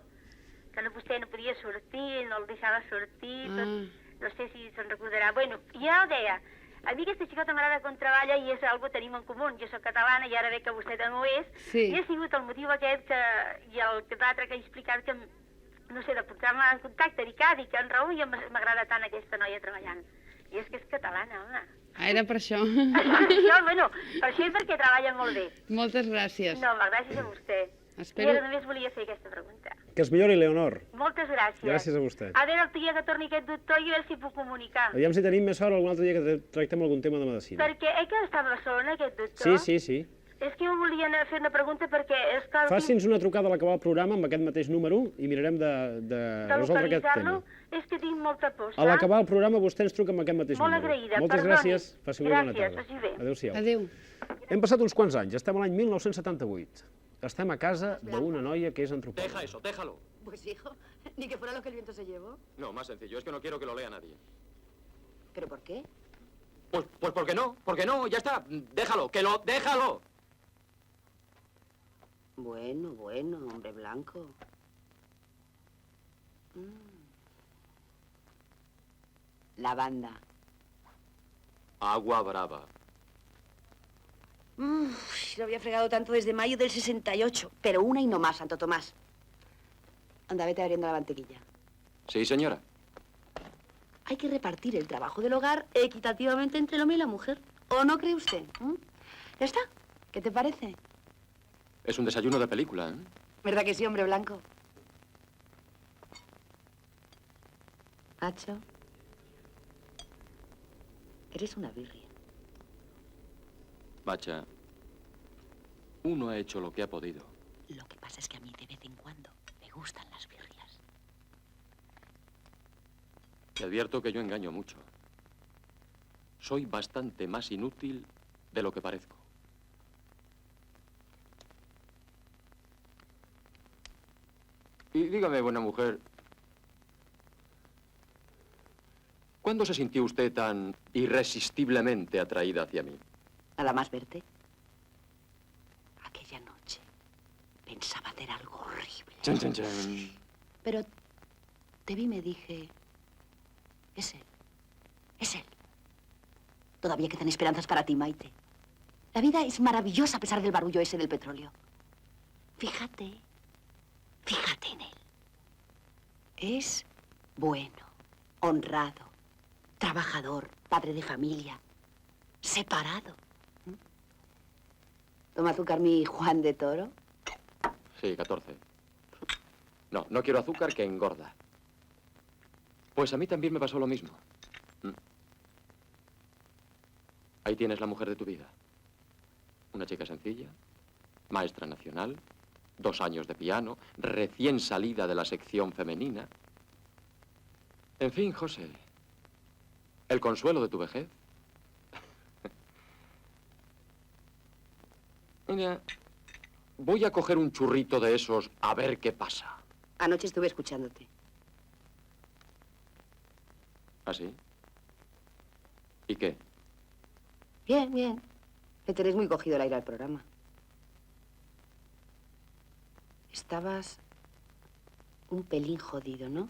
que vostè no podia sortir, no el deixava sortir, no sé si se'n recordarà. Bueno, ja ho deia, a mi aquesta xicota m'agrada com treballa i és algo que tenim en comú. Jo soc catalana i ara veig que vostè també ho és, i ha sigut el motiu aquest i l'altre que he explicat que, no sé, de posar-me en contacte, dir que en Raül i m'agrada tant aquesta noia treballant. I és que és catalana, home. Ah, era per això. Bueno, per això i perquè treballa molt bé. Moltes gràcies. No, gràcies a vostè. I ara només volia fer aquesta pregunta. Que es millori, Leonor. Moltes gràcies. Gràcies a vostè. A veure el dia que torni aquest doctor i a veure si puc comunicar. Aviam si tenim més sort algun altre dia que tractem algun tema de medicina. Perquè que està a Barcelona, aquest doctor? Sí. És que jo volia fer una pregunta perquè... Faci'ns una trucada a l'acabar el programa amb aquest mateix número i mirarem de resoldre aquest tema. És que tinc molta por, a l'acabar el programa vostè ens truca amb aquest mateix número. Molt agraïda, moltes gràcies. Faci una bona tarda. Gràcies, faci bé. Adéu-siau. Adéu. Hem passat uns quants anys, estem a l'any 1978. Estem a casa d'una noia que és antropòloga. Deja eso, déjalo. Pues hijo, ni que fuera lo que el viento se llevó. No, más sencillo, es que no quiero que lo lea nadie. ¿Pero por qué? Pues ¿por qué no? ¿Por qué no? Ya está. Déjalo, déjalo. Bueno, hombre blanco. Lavanda. Agua brava. Lo había fregado tanto desde mayo del 68. Pero una y no más, Santo Tomás. Anda, vete abriendo la mantequilla. Sí, señora. Hay que repartir el trabajo del hogar equitativamente entre el hombre y la mujer. ¿O no cree usted? ¿Ya está? ¿Qué te parece? Es un desayuno de película, ¿eh? ¿Verdad que sí, hombre blanco? Nacho, eres una birria. Bacha, uno ha hecho lo que ha podido. Lo que pasa es que a mí de vez en cuando me gustan las birrias. Te advierto que yo engaño mucho. Soy bastante más inútil de lo que parezco. Y dígame, buena mujer, ¿cuándo se sintió usted tan irresistiblemente atraída hacia mí? Nada más verte. Aquella noche pensaba hacer algo horrible. Chan, chan, chan. Pero te vi y me dije, es él, es él. Todavía quedan esperanzas para ti, Maite. La vida es maravillosa a pesar del barullo ese del petróleo. Fíjate en él. Es bueno, honrado, trabajador, padre de familia, separado. ¿Toma azúcar mi Juan de Toro? Sí, 14. No quiero azúcar que engorda. Pues a mí también me pasó lo mismo. Ahí tienes la mujer de tu vida. Una chica sencilla, maestra nacional, 2 años de piano, recién salida de la sección femenina. En fin, José, el consuelo de tu vejez. Mira, voy a coger un churrito de esos a ver qué pasa. Anoche estuve escuchándote. ¿Ah, sí? ¿Y qué? Bien. Le tenés muy cogido el aire al programa. Estabas un pelín jodido, ¿no?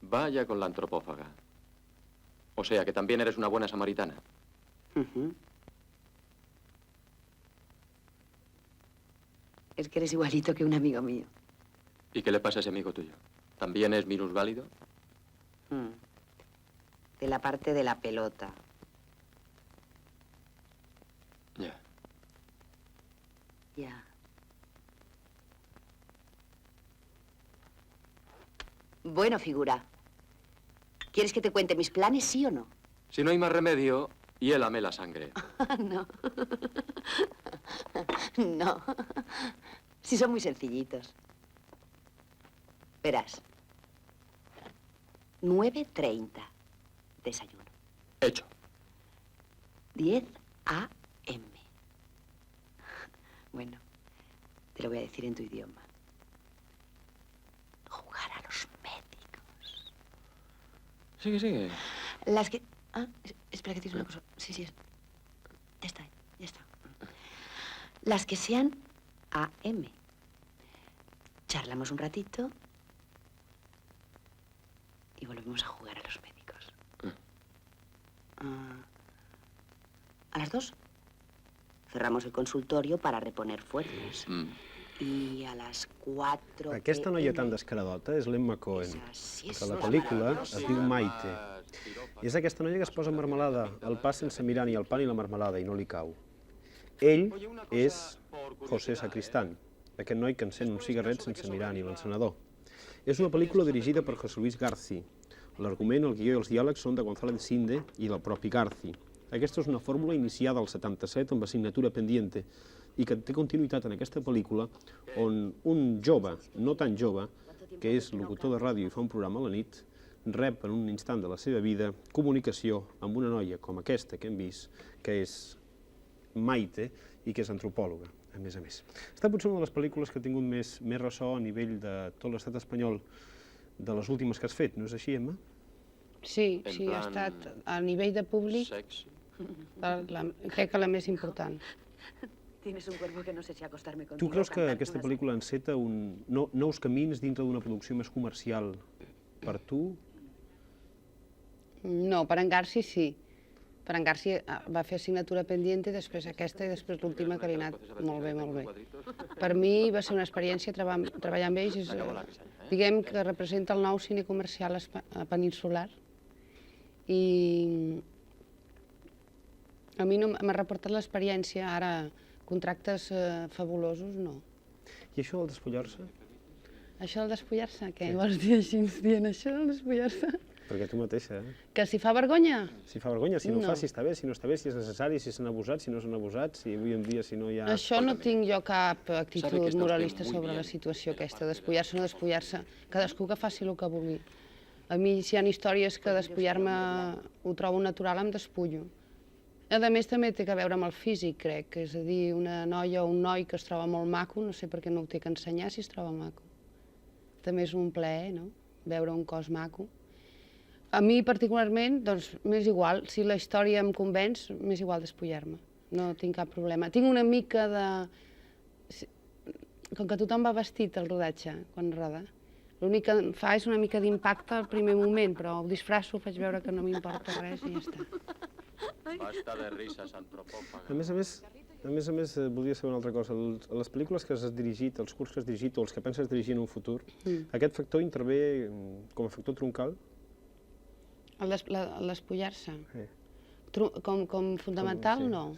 Vaya con la antropófaga. O sea, que también eres una buena samaritana. Es que eres igualito que un amigo mío. ¿Y qué le pasa a ese amigo tuyo? ¿También es minusválido? De la parte de la pelota. Ya. Ya. Bueno, figura. ¿Quieres que te cuente mis planes, sí o no? Si no hay más remedio, hiélame la sangre. No. No. Sí, son muy sencillitos. Verás. 9:30. Desayuno. Hecho. 10 a.m. Bueno, te lo voy a decir en tu idioma. Jugar a los médicos. Sigue. Las que... espera que tienes una cosa. Sí. Ya está. Las que sean a.m. Charlamos un ratito y volvemos a jugar a los médicos. A las 2 cerramos el consultorio para reponer fuerzas. I a les 4... Aquesta noia tan descaradota és l'Emma Cohen, que la pel·lícula es diu Maite. I és aquesta noia que es posa marmelada al pa sense mirar ni el pa ni la marmelada i no li cau. Ell és José Sacristán, aquest noi que encén un cigarret sense mirar ni l'encenedor. És una pel·lícula dirigida per José Luis Garci. L'argument, el guió i els diàlegs són de González Sinde i del propi Garci. Aquesta és una fórmula iniciada al 77 amb assignatura pendiente i que té continuïtat en aquesta pel·lícula on un jove, no tan jove, que és locutor de ràdio i fa un programa a la nit, rep en un instant de la seva vida comunicació amb una noia com aquesta que hem vist, que és Maite i que és antropòloga, a més. Ha estat potser una de les pel·lícules que ha tingut més ressò a nivell de tot l'estat espanyol de les últimes que has fet, no és així, Emma? Sí, sí, ha estat a nivell de públic, crec que la més important. Tienes un cuerpo que no sé si acostarme contigo. Tu creus que aquesta pel·lícula enceta nous camins dintre d'una producció més comercial per tu? No, per en Garci sí. Per en Garci va fer Assignatura Pendiente, després aquesta i després l'última que li ha anat molt bé, molt bé. Per mi va ser una experiència treballar amb ells. Diguem que representa el nou cine comercial peninsular. I a mi no m'ha reportat l'experiència, ara contractes fabulosos, no. I això del despullar-se? Això del despullar-se? Què vols dir així dient això del despullar-se? Perquè tu mateixa, eh? Que si fa vergonya? Si fa vergonya, si no ho fa, si està bé, si no està bé, si és necessari, si s'han abusat, si no s'han abusat, si avui en dia, si no hi ha... Això no tinc jo cap actitud moralista sobre la situació aquesta, despullar-se o no despullar-se. Cadascú que faci el que vulgui. A mi, si hi ha històries que despullar-me ho trobo natural, em despullo. A més, també té a veure amb el físic, crec. És a dir, una noia o un noi que es troba molt maco, no sé per què no ho té que ensenyar si es troba maco. També és un plaer, no?, veure un cos maco. A mi, particularment, doncs, m'és igual. Si la història em convenç, m'és igual despullar-me. No tinc cap problema. Tinc una mica de... Com que tothom va vestit al rodatge, quan roda, l'únic que em fa és una mica d'impacte al primer moment, però ho disfrasso, faig veure que no m'importa res i ja està. Basta de risas antropòfagues. A més, voldria saber una altra cosa. Les pel·lícules que has dirigit, els curts que has dirigit o els que penses dirigir en un futur, aquest factor intervé com a factor troncal? El despullar-se? Com fundamental, no.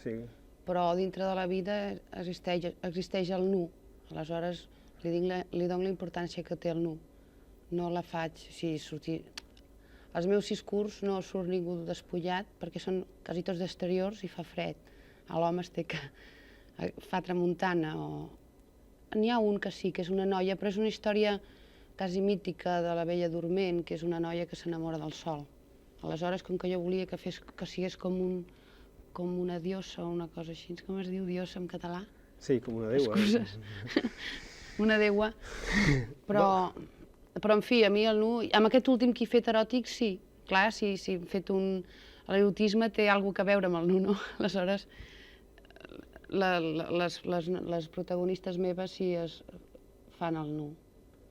Però dintre de la vida existeix el nu. Aleshores, li dono la importància que té el nu. No la faig si sortir... Els meus 6 curts no surt ningú despullat perquè són quasi tots d'exteriors i fa fred. L'home es té que... fa tramuntana o... N'hi ha un que sí, que és una noia, però és una història quasi mítica de la Bella Dorment, que és una noia que s'enamora del sol. Aleshores, com que jo volia que sigués com una diosa o una cosa així, com es diu diosa en català? Sí, com una deua. Excuses. Una deua. Però, en fi, a mi el nu... Amb aquest últim que he fet eròtic, sí. Clar, si he fet un... L'erotisme té alguna cosa a veure amb el nu, no? Aleshores, les protagonistes meves sí es fan el nu.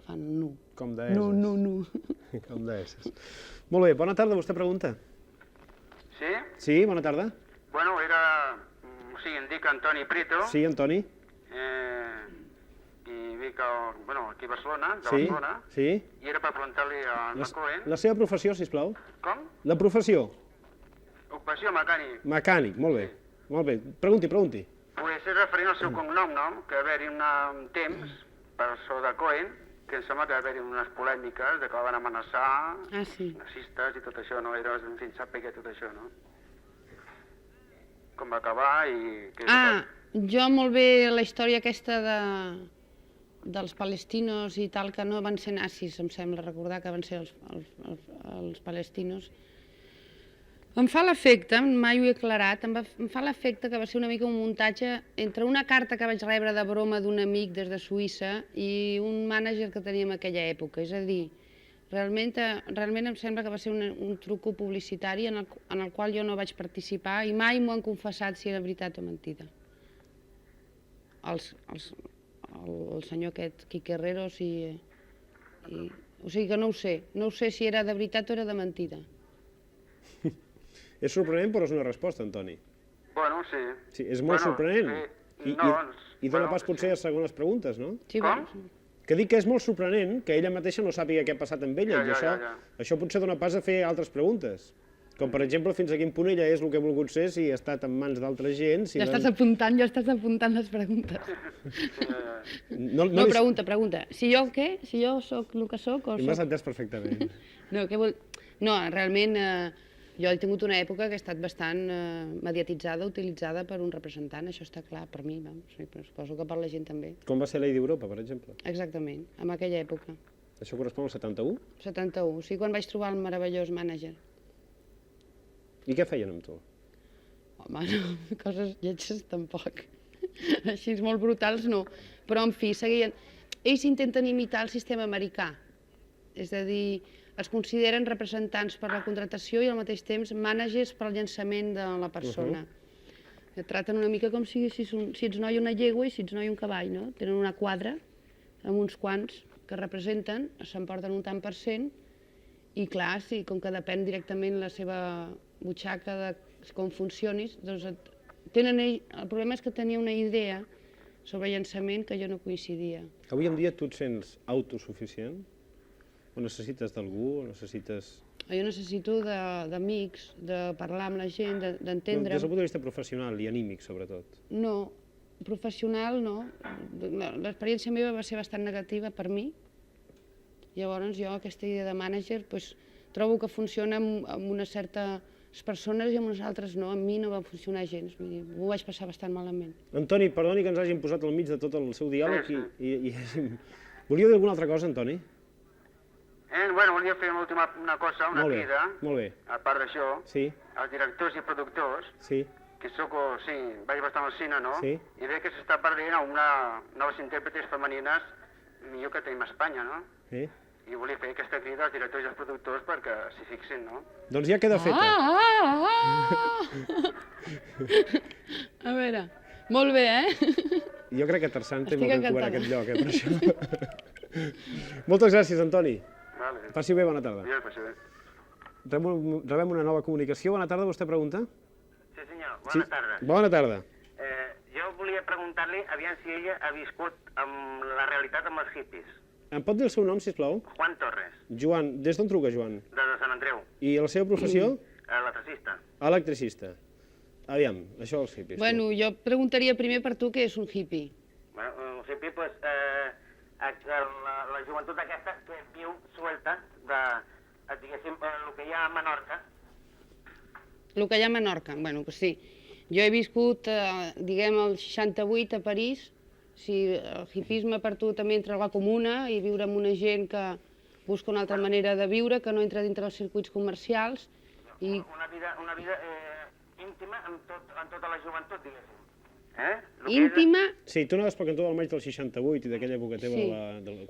Fan nu. Com deeses. Nu. Com deeses. Molt bé, bona tarda, vostè pregunta. Sí? Sí, bona tarda. Bueno, sí, em dic Antoni Prieto. Sí, Antoni. I vic aquí a Barcelona, Barcelona. Sí. I era per preguntar-li a Cohen. La seva professió, sisplau. Com? La professió. Ocupació mecànic. Mecànic, molt bé. Molt bé. Pregunti. Pues és referent al seu cognom, no? Que va haver-hi un temps, per això de Cohen, que em sembla que va haver-hi unes polèmiques de que la van amenaçar, nazistes i tot això, no? En fi, sap què tot això, no? Com va acabar i... Jo molt bé la història aquesta dels palestinos i tal, que no van ser nazis, em sembla recordar que van ser els palestinos. Em fa l'efecte, mai ho he aclarat, em fa l'efecte que va ser una mica un muntatge entre una carta que vaig rebre de broma d'un amic des de Suïssa i un mànager que teníem en aquella època. És a dir, realment em sembla que va ser un truco publicitari en el qual jo no vaig participar i mai m'ho han confessat si era veritat o mentida. El senyor aquest, Quique Herreros, o sigui que no ho sé. No sé si era de veritat o era de mentida. És sorprenent, però és una resposta, Antoni. Bueno, sí. Sí, és molt sorprenent. I dona pas potser a segones preguntes, no? Com? Que dic que és molt sorprenent que ella mateixa no sàpiga què ha passat amb ella, i això potser dona pas a fer altres preguntes. Com, per exemple, fins a quin punt ella és el que ha volgut ser, si ha estat en mans d'altra gent... Ja estàs apuntant les preguntes. No, pregunta. Si jo què? Si jo sóc el que sóc o sóc... M'has entès perfectament. No, realment... Jo he tingut una època que ha estat bastant mediatitzada, utilitzada per un representant, això està clar per mi, suposo que per la gent també. Com va ser Lady Europa, per exemple? Exactament, en aquella època. Això correspon al 71? 71, sí, quan vaig trobar el meravellós mànager. I què feien amb tu? Home, no, coses lletges tampoc. Així molt brutals no, però en fi, seguien... Ells intenten imitar el sistema americà, és a dir, es consideren representants per la contractació i al mateix temps mànagers per al llançament de la persona. Et traten una mica com si ets noi una llegua i si ets noi un cavall, no? Tenen una quadra amb uns quants que representen, s'emporten un tant per cent, i clar, sí, com que depèn directament la seva butxaca de com funcionis, doncs el problema és que tenia una idea sobre llançament que jo no coincidia. Avui en dia tu et sents autosuficient? O necessites d'algú? O necessites... Jo necessito d'amics, de parlar amb la gent, d'entendre... Des del punt de vista professional i anímic, sobretot. No, professional no. L'experiència meva va ser bastant negativa per mi. Llavors jo aquesta idea de mànager trobo que funciona amb unes certes persones i amb unes altres no. Amb mi no va funcionar gens, m'ho vaig passar bastant malament. Antoni, perdoni que ens hàgim posat al mig de tot el seu diàleg i volíeu dir alguna altra cosa, Antoni? Bueno, volia fer una cosa, una crida, a part d'això, als directors i productors, que vaig bastant al cine, no? I veig que s'està perdent noves intèrpretes femenines millor que tenim a Espanya, no? I volia fer aquesta crida als directors i als productors perquè s'hi fixin, no? Doncs ja queda feta. A veure, molt bé, Jo crec que Tarzan té molt ben cobert aquest lloc, per això. Moltes gràcies, Antoni. Passi bé, bona tarda. Rebem una nova comunicació. Bona tarda, vostè pregunta? Sí, senyor, bona tarda. Bona tarda. Jo volia preguntar-li, aviam si ella ha viscut amb la realitat amb els hippies. Em pot dir el seu nom, sisplau? Juan Torres. Joan, des d'on truca, Joan? De Sant Andreu. I la seva professió? Electricista. Electricista. Aviam, això dels hippies. Bueno, jo preguntaria primer per tu què és un hippie. Bueno, un hippie, la joventut aquesta que viu suelta de, diguéssim, el que hi ha a Menorca. El que hi ha a Menorca, bueno, doncs sí. Jo he viscut, diguem, el 68 a París. Si el hippisme per tu també entra a la comuna i viure amb una gent que busca una altra manera de viure, que no entra dintre dels circuits comercials. Una vida íntima amb tota la joventut, diguéssim. Íntima... Sí, tu anaves pel cantó del maig del 68 i d'aquella època teva,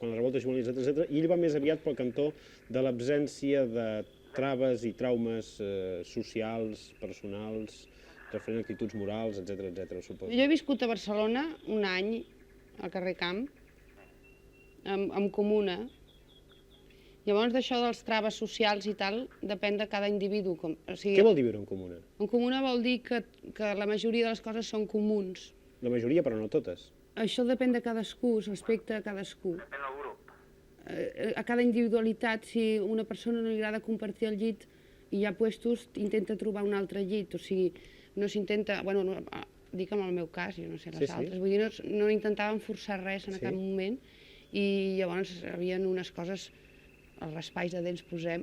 quan la revolta juvenil, etc. I ell va més aviat pel cantó de l'absència de traves i traumes socials, personals, referent a actituds morals, etc., suposo. Jo he viscut a Barcelona un any, al carrer Camp, amb comuna. Llavors, d'això dels traves socials i tal, depèn de cada individu. Què vol dir viure en comuna? En comuna vol dir que la majoria de les coses són comuns. La majoria, però no totes. Això depèn de cadascú, es respecta a cadascú. Depèn del grup. A cada individualitat, si una persona no li agrada compartir el llit i hi ha puestos, intenta trobar un altre llit. O sigui, no s'intenta... Bueno, dic en el meu cas, jo no sé les altres. Vull dir, no intentàvem forçar res en cap moment i llavors hi havia unes coses... els raspalls de dents posem,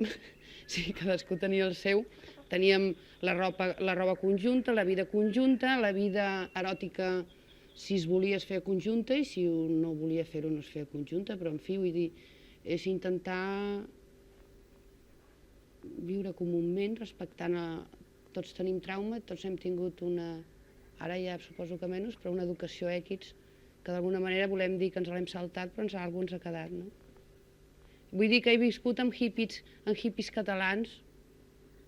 sí, cadascú tenia el seu, teníem la roba conjunta, la vida conjunta, la vida eròtica si es volia es feia conjunta i si no volia fer-ho no es feia conjunta, però en fi, vull dir, és intentar viure comúment, respectant tots tenim trauma, tots hem tingut una, ara ja suposo que menys, però una educació èquids, que d'alguna manera volem dir que ens l'hem saltat, però algú ens ha quedat, no? Vull dir que he viscut amb hippies catalans,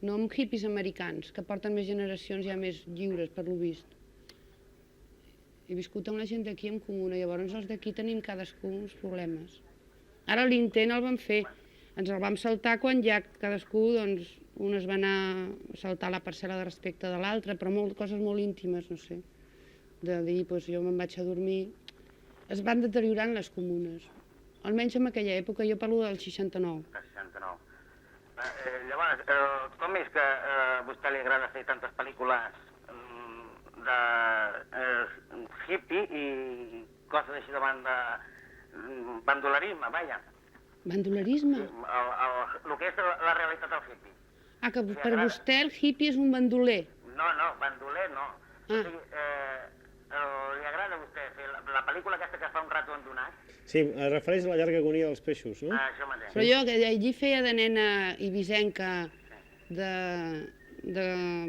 no amb hippies americans, que porten més generacions ja més lliures, per lo vist. He viscut amb la gent d'aquí en comuna, llavors els d'aquí tenim cadascú uns problemes. Ara l'intent el vam fer, ens el vam saltar quan ja cadascú, doncs, un es va anar a saltar la parcel·la de respecte de l'altre, però coses molt íntimes, no sé, de dir, doncs jo me'n vaig a dormir. Es van deteriorant les comunes. Almenys en aquella època, jo parlo del 69. Del 69. Llavors, com és que a vostè li agrada fer tantes pel·lícules de hippie i coses així davant de bandolerisme, vaja? Bandolerisme? El que és la realitat del hippie. Ah, que per vostè el hippie és un bandoler? No, bandoler no. O sigui, li agrada a vostè fer la pel·lícula aquesta que fa un rato endonat? Sí, es refereix a la llarga agonia dels peixos, no? Això mateix. Però jo, que allí feia de nena ibisenca, de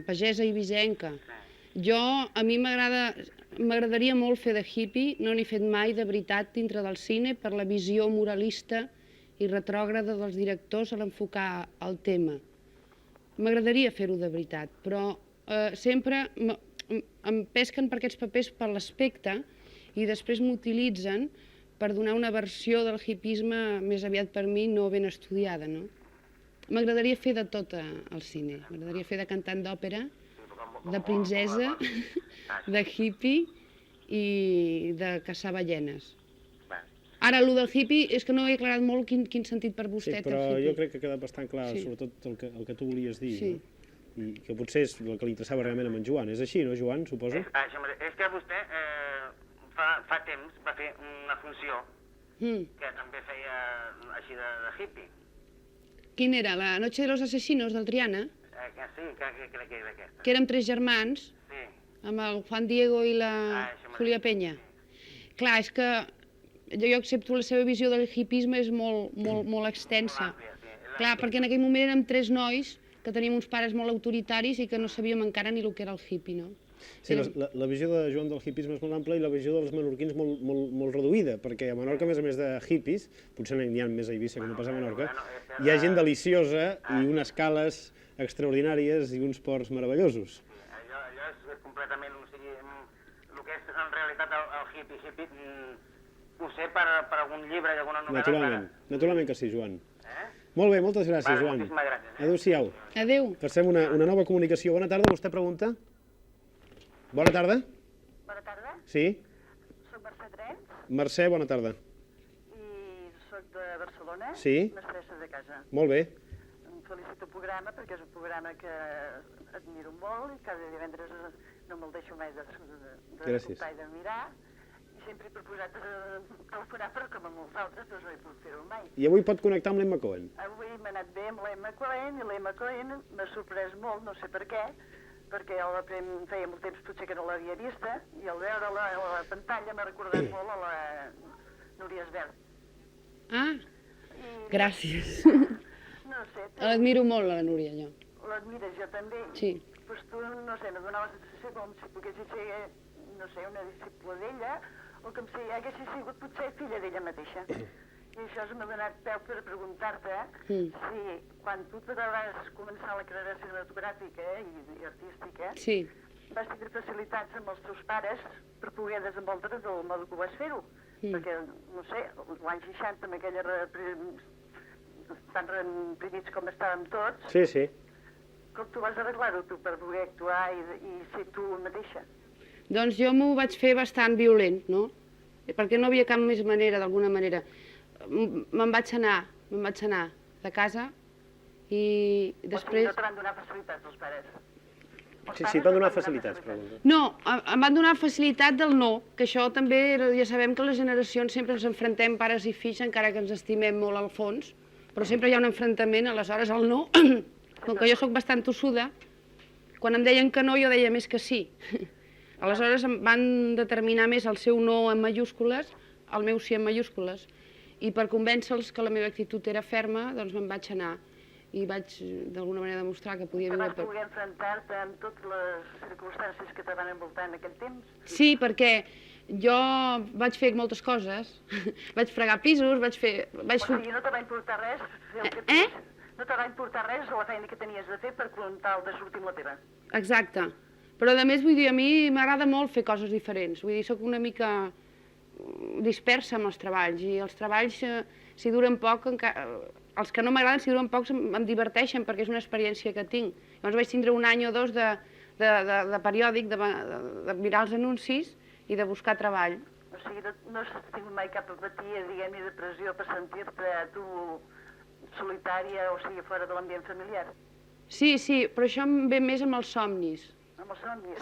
pagesa ibisenca. A mi m'agradaria molt fer de hippie, no n'he fet mai de veritat dintre del cine per la visió moralista i retrògrada dels directors a l'enfocar el tema. M'agradaria fer-ho de veritat, però sempre em pesquen per aquests papers per l'aspecte i després m'utilitzen per donar una versió del hipisme més aviat per mi no ben estudiada, no? M'agradaria fer de tot al cine. M'agradaria fer de cantant d'òpera, de princesa, de hippie i de caçar ballenes. Ara, el del hippie és que no he aclarat molt quin sentit per vostè té el hippie. Sí, però jo crec que ha quedat bastant clar, sobretot el que tu volies dir, no? I que potser és el que li interessava realment a en Joan. És així, no, Joan, suposo? És que vostè fa temps va fer una funció que també feia així de hippie. Quina era? La Noche de los Asesinos, del Triana? Sí, crec que era aquesta. Que érem 3 germans, amb el Juan Diego i la Julia Peña. Clar, és que jo accepto la seva visió del hippisme, és molt extensa. Clar, perquè en aquell moment érem 3 nois que teníem uns pares molt autoritaris i que no sabíem encara ni el que era el hippie, no? Sí, la visió de Joan del hippisme és molt ampla i la visió dels menorquins molt reduïda, perquè a Menorca, a més de hippies, potser n'hi ha més a Eivissa que no pas a Menorca, hi ha gent deliciosa i unes cales extraordinàries i uns ports meravellosos. Allò és completament, o sigui, el que és en realitat el hippie, ho sé per algun llibre i alguna novel·la. Naturalment que sí, Joan. Molt bé, moltes gràcies, Joan. Moltíssimes gràcies. Adéu-siau. Adéu. Passem una nova comunicació. Bona tarda, vostè pregunta? Bona tarda. Bona tarda. Sí? Soc Mercè Trens. Mercè, bona tarda. I soc de Barcelona. Sí? Mestressa de casa. Molt bé. Em felicito el programa perquè és un programa que admiro molt i cada divendres no me'l deixo mai d'escoltar i de mirar. I sempre he proposat telefonar, però com a molts altres doncs no he pogut fer-ho mai. I avui pot connectar amb l'Emma Cohen? Avui m'ha anat bé amb l'Emma Cohen i l'Emma Cohen m'ha sorprès molt, no sé per què, perquè feia molt temps potser que no l'havia vista i al veure-la a la pantalla m'ha recordat molt a la Núria Esbert. Ah, gràcies. No sé. L'admiro molt, la Núria, jo. L'admires jo també? Sí. Doncs tu, no sé, me donava la sensació com si poguessis ser, no sé, una discípula d'ella o com si haguessis sigut potser filla d'ella mateixa. I això m'ha donat peu per preguntar-te si quan tu te vas començar la carrera cinematogràfica i artística vas tindre facilitats amb els teus pares per poder desenvolupar del modo que ho vas fer-ho. Perquè, no sé, l'any 60 amb aquella tan reprimits com estàvem tots, sí. Com tu vas arreglar-ho tu per poder actuar i ser tu mateixa? Doncs jo m'ho vaig fer bastant violent, no? Perquè no havia cap més manera, d'alguna manera. Me'n vaig anar de casa i després... O sigui, no te van donar facilitats els pares? Sí, t'han donat facilitats, pregunta. No, em van donar facilitat del no, que això també, ja sabem que les generacions sempre ens enfrontem pares i fills, encara que ens estimem molt al fons, però sempre hi ha un enfrontament, aleshores el no, com que jo sóc bastant tossuda, quan em deien que no, jo deia més que sí. Aleshores em van determinar més el seu no en majúscules, el meu sí en majúscules, i per convèncer-los que la meva actitud era ferma, doncs me'n vaig anar i vaig d'alguna manera demostrar que podia viure... Vas poder enfrontar-te amb totes les circumstàncies que te van envoltar en aquell temps? Sí, perquè jo vaig fer moltes coses, vaig fregar pisos, vaig fer... O sigui, no te va importar res fer el que tenies? No te va importar res la feina que tenies de fer per tal de sortir amb la teva? Exacte. Però a més, vull dir, a mi m'agrada molt fer coses diferents. Vull dir, soc una mica dispersa amb els treballs i els treballs, si duren poc, els que no m'agraden, si duren poc, em diverteixen perquè és una experiència que tinc. Llavors vaig tindre un any o dos de periòdic, de mirar els anuncis i de buscar treball. O sigui, no has tingut mai cap apatia, diguem, ni depressió per sentir-te tu solitària, o sigui, fora de l'ambient familiar? Sí, però això em ve més amb els somnis. Amb els somnis?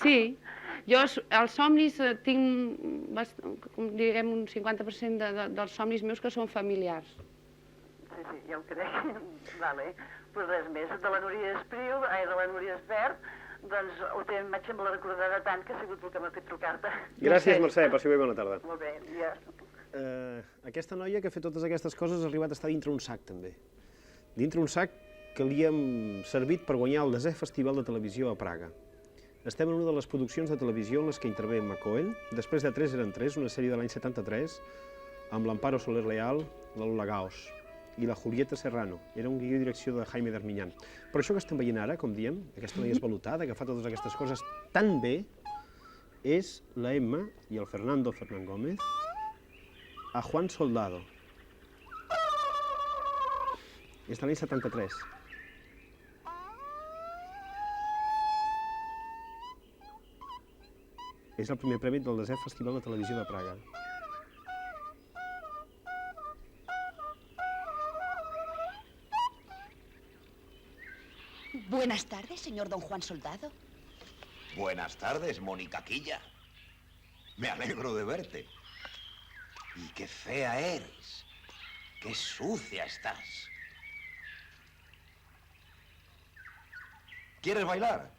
Sí. Jo els somnis tinc, diguem, un 50% dels somnis meus que són familiars. Sí, ja ho crec. Vale. Pues res més. De la Núria Esbert, doncs la imatge me la recordarà tant que ha sigut el que m'ha fet trucar-te. Gràcies, Mercè, passi bé, bona tarda. Molt bé, ja. Aquesta noia que ha fet totes aquestes coses ha arribat a estar dintre un sac, també. Dintre un sac que li hem servit per guanyar el 10è Festival de Televisió a Praga. Estem en una de les produccions de televisió en les que intervé Emma Cohen, després de 3 eren 3, una sèrie de l'any 73, amb l'Amparo Soler Leal, la Lola Gaos i la Julieta Serrano. Era un guió i direcció de Jaime Darmiñán. Però això que estem veient ara, com diem, aquesta noia esvalotada, que fa totes aquestes coses tan bé, és la Emma i el Fernando Fernán Gómez a Juan Soldado. És de l'any 73. És el primer premi del 10è Festival de Televisió de Praga. Buenas tardes, señor don Juan Soldado. Buenas tardes, Monicaquilla. Me alegro de verte. Y qué fea eres. Qué sucia estás. ¿Quieres bailar?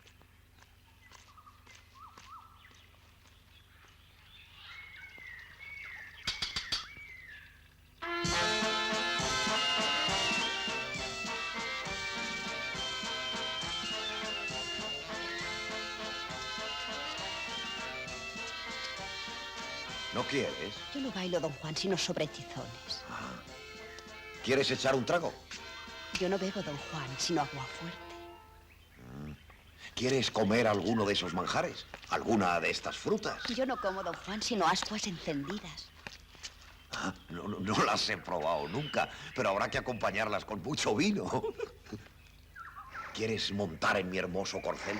¿No quieres? Yo no bailo, don Juan, sino sobre tizones. ¿Quieres echar un trago? Yo no bebo, don Juan, sino agua fuerte. ¿Quieres comer alguno de esos manjares? ¿Alguna de estas frutas? Yo no como, don Juan, sino ascuas encendidas. No las he probado nunca, pero habrá que acompañarlas con mucho vino. ¿Quieres montar en mi hermoso corcel?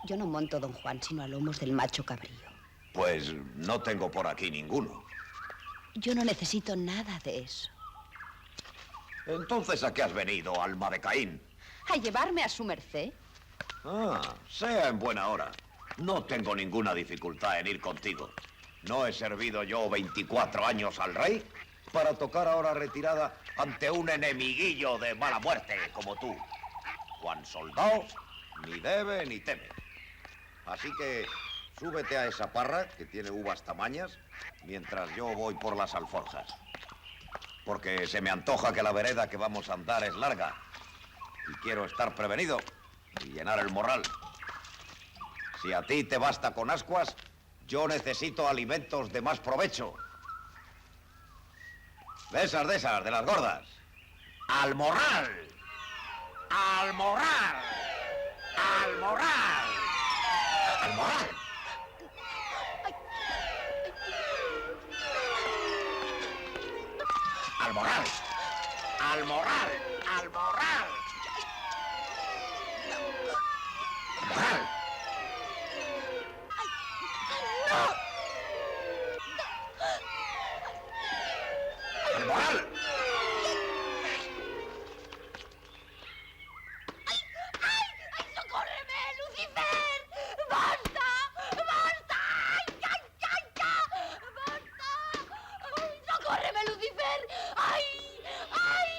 Yo no monto, don Juan, sino a lomos del macho cabrío. Pues no tengo por aquí ninguno. Yo no necesito nada de eso. Entonces, ¿a qué has venido, alma de Caín? ¿A llevarme a su merced? Sea en buena hora. No tengo ninguna dificultad en ir contigo. ¿No he servido yo 24 años al rey para tocar ahora retirada ante un enemiguillo de mala muerte como tú? Juan Soldado ni debe ni teme. Así que súbete a esa parra que tiene uvas tamañas mientras yo voy por las alforjas. Porque se me antoja que la vereda que vamos a andar es larga y quiero estar prevenido y llenar el morral. Si a ti te basta con ascuas, yo necesito alimentos de más provecho. De esas, de las gordas. ¡Al morral! ¡Al morral! ¡Al morral! ¡Al morral! ¡Al morral! ¡Al morral! ¡Al morral! ¡Al morral! ¡Al morral! ¡Socórreme, Lucifer! ¡Basta! ¡Basta! ¡Ay, basta! ¡Socórreme, Lucifer! ¡Ay! ¡Ay!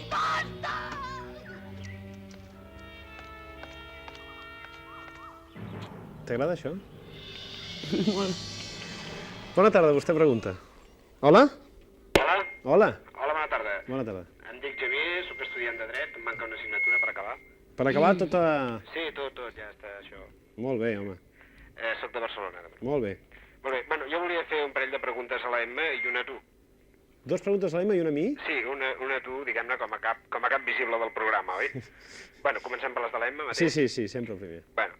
¡Basta! T'agrada això? Molt. Bona tarda, vostè pregunta. Hola? Hola? Hola. Hola, bona tarda. Bona tarda. Em dic Javier, sóc estudiant de dret, em manca una assignatura per acabar. Per acabar tota... Sí, tot, ja està, això. Molt bé, home. Soc de Barcelona. Molt bé. Molt bé, bueno, jo volia fer un parell de preguntes a la Emma i una a tu. Dos preguntes a l'Emma i una a mi? Sí, una a tu, diguem-ne, com a cap visible del programa, oi? Bueno, comencem per les de l'Emma mateix. Sí, sempre el primer. Bueno,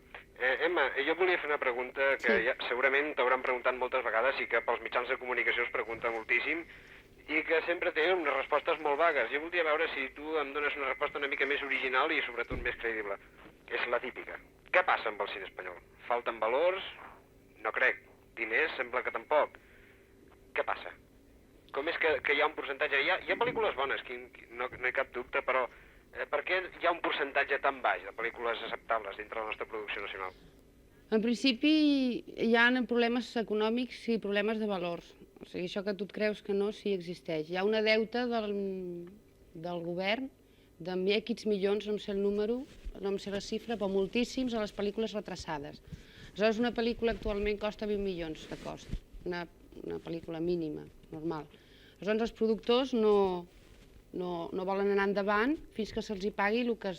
Emma, jo volia fer una pregunta que ja, segurament t'hauran preguntat moltes vegades i que pels mitjans de comunicació es pregunta moltíssim i que sempre té unes respostes molt vagues. Jo voldria veure si tu em dones una resposta una mica més original i sobretot més creïble. És la típica. Què passa amb el cine espanyol? Falten valors? No crec. Diners? Sembla que tampoc. Què passa? Com és que hi ha un percentatge... Hi ha pel·lícules bones, no hi ha cap dubte, però per què hi ha un percentatge tan baix de pel·lícules acceptables dintre la nostra producció nacional? En principi hi ha problemes econòmics i problemes de valors. O sigui, això que tu et creus que no, sí existeix. Hi ha una deuta del govern d'enviar X milions, no em sé el número, no em sé la xifra, però moltíssims a les pel·lícules retrasades. Aleshores, una pel·lícula actualment costa 20 milions de cost, una pel·lícula mínima, normal. Aleshores, els productors no volen anar endavant fins que se'ls pagui el que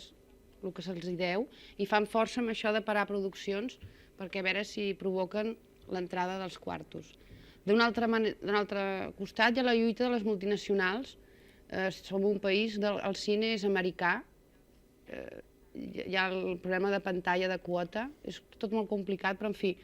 se'ls deu i fan força amb això de parar produccions perquè a veure si provoquen l'entrada dels quartos. D'un altre costat hi ha la lluita de les multinacionals. Som un país, el cine és americà, hi ha el problema de pantalla, de quota, és tot molt complicat, però en fi,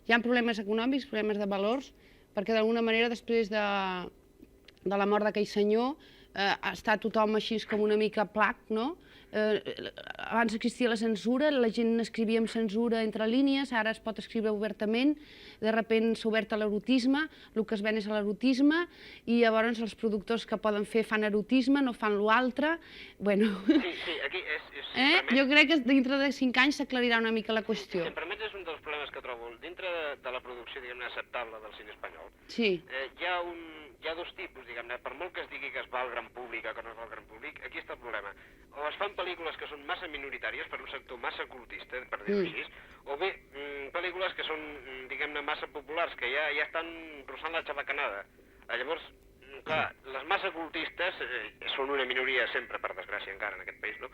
hi ha problemes econòmics, problemes de valors, perquè d'alguna manera després de la mort d'aquell senyor està tothom així com una mica plac, no? Abans existia la censura, la gent escrivia amb censura entre línies, ara es pot escriure obertament, de sobte s'ha obert a l'erotisme, el que es ven és l'erotisme, i llavors els productors que poden fer fan erotisme, no fan l'altre. Bueno, Sí, aquí és... jo crec que dintre de 5 anys s'aclarirà una mica la qüestió. Si em permets, és un dels problemes que trobo. Dintre de la producció, diguem-ne, acceptable del cine espanyol, Sí. hi ha dos tipus, diguem-ne, per molt que es digui que es va al gran públic o que no es va al gran públic, aquí està el problema. O es fan pel·lícules que són massa minoritàries per un sector massa cultista, per dir-ho així, o bé pel·lícules que són, diguem-ne, massa populars, que ja estan rossant la xabacanada. Llavors, clar, les massa cultistes són una minoria sempre, per desgràcia encara, en aquest país, no?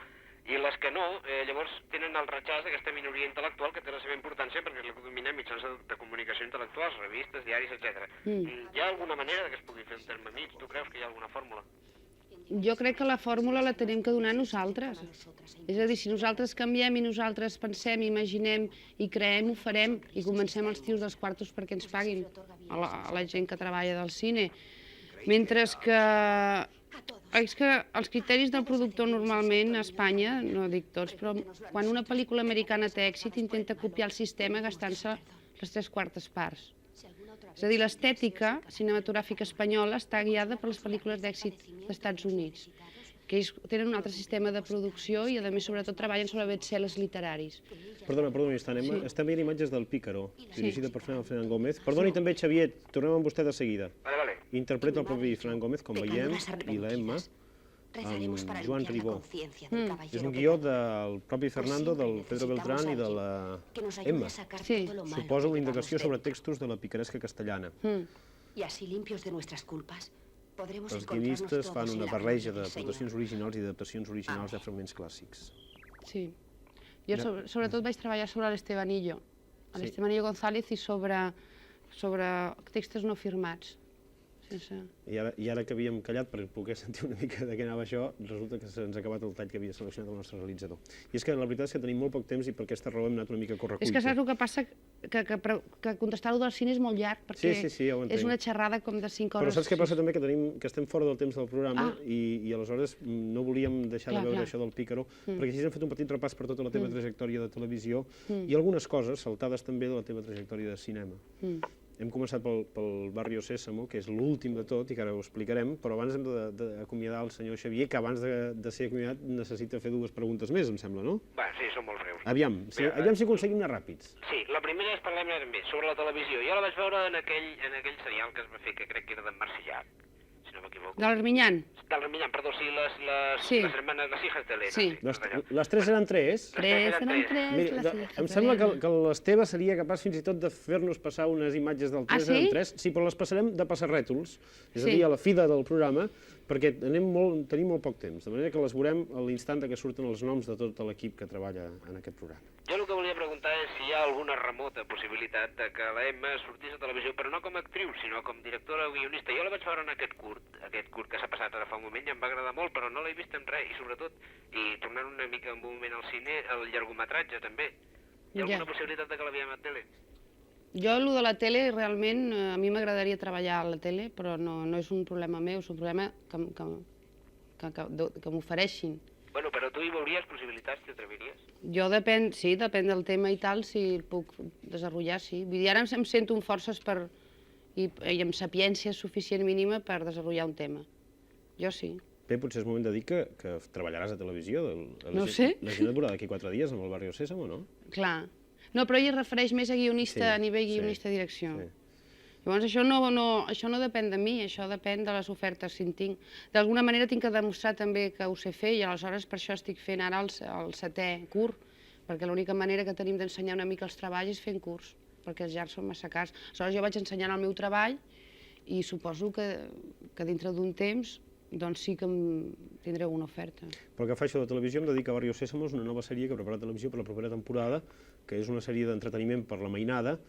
I les que no, llavors tenen el ratxàs d'aquesta minoria intel·lectual que té la seva importància perquè és la que domina mitjans de comunicació intel·lectuals, revistes, diaris, etc. Hi ha alguna manera que es pugui fer en terme mig? Tu creus que hi ha alguna fórmula? Jo crec que la fórmula la tenim que donar nosaltres. És a dir, si nosaltres canviem i nosaltres pensem, imaginem i creem, ho farem, i comencem els tios dels quartos perquè ens paguin a la gent que treballa del cine. Mentre que... És que els criteris del productor normalment a Espanya, no dic tots, però quan una pel·lícula americana té èxit intenta copiar el sistema gastant-se les 3/4 parts. És a dir, l'estètica cinematogràfica espanyola està guiada per les pel·lícules d'èxit dels Estats Units, que ells tenen un altre sistema de producció i, a més, sobretot, treballen sobre best-sellers literaris. Perdona un instant, estem veient imatges del Pícaro, dirigida per Fernán Gómez. Perdoni també, Xavier, tornem amb vostè de seguida. Interpreta el propi Fernán Gómez, com veiem, i la Emma, amb Joan Ribó. És un guió del propi Fernando, del Pedro Beltrán i de la Emma. Suposa una indagació sobre textos de la picaresca castellana. I així, limpios de nuestras culpas, podremos Els encontrarnos guionistes todos fan en una la barreja ruina del d'aportacions originals i d'adaptacions originals de fragments clàssics. Sí. Jo sobretot vaig treballar sobre l'Estebanillo, l'Estebanillo González, i sobre textos no firmats. I ara que havíem callat per poder sentir una mica de què anava això, resulta que se'ns ha acabat el tall que havia seleccionat el nostre realitzador. I és que la veritat és que tenim molt poc temps i per aquesta raó hem anat una mica a correcuita. És que saps el que passa? Que contestar-ho del cine és molt llarg, perquè és una xerrada com de 5 hores. Però saps què passa també? Que estem fora del temps del programa i aleshores no volíem deixar de veure això del Pícaro, perquè així hem fet un petit repàs per tota la teva trajectòria de televisió i algunes coses saltades també de la teva trajectòria de cinema. Hem començat pel Barrio Sésamo, que és l'últim de tot i que ara ho explicarem, però abans hem d'acomiadar el senyor Xavier, que abans de ser acomiadat necessita fer 2 preguntes més, em sembla, no? Bé, sí, són molt breus. Aviam si aconseguim anar ràpids. Sí, la primera és parlar també sobre la televisió. Jo la vaig veure en aquell serial que es va fer, que crec que era d'en Marcellà, si no m'equivoco. De l'Arminyan? Del Arminyan, perdó, sí, les hermanes, les hijas de Elena. Sí. Les 3 eren 3? Em sembla que l'Esteve seria capaç fins i tot de fer-nos passar unes imatges del 3 eren 3. Sí, però les passarem de passarrètols, és a dir, a la fi del programa, perquè tenim molt poc temps, de manera que les veurem a l'instant que surten els noms de tot l'equip que treballa en aquest programa. Jo el que volia preguntar és si hi ha alguna remota possibilitat de que la Emma sortís a televisió, però no com a actriu, sinó com directora o guionista. Jo la vaig veure en aquest curt que s'ha passat ara fa un moment i em va agradar molt, però no l'he vist en res, i sobretot, i tornant una mica un moment al cine, el llargometratge també. Hi ha alguna possibilitat de que la veiem a tele? Jo, el de la tele, realment, a mi m'agradaria treballar a la tele, però no és un problema meu, és un problema que m'ofereixin. Bueno, però tu hi veuries possibilitats, t'hi atreviries? Jo depèn del tema i tal, si el puc desenvolupar, sí. Vull dir, ara em sento amb forces i amb sapiència suficient mínima per desenvolupar un tema. Jo sí. Bé, potser és moment de dir que treballaràs a televisió. No ho sé. La gent et veurà d'aquí 4 dies amb el Barrio Sésamo, no? Clar. No, però ell es refereix més a guionista, a nivell guionista-direcció. Llavors, això no depèn de mi, això depèn de les ofertes que tinc. D'alguna manera tinc que demostrar també que ho sé fer i aleshores per això estic fent ara el 7è curt, perquè l'única manera que tenim d'ensenyar una mica els treballs és fent curs, perquè els llargs són massa cars. Aleshores jo vaig ensenyant el meu treball i suposo que dintre d'un temps doncs sí que tindré una oferta. Pel que fa això de televisió, hem de dir que Barrio Sésamo és una nova sèrie que prepara televisió per la propera temporada, que és una sèrie d'entreteniment per la mainada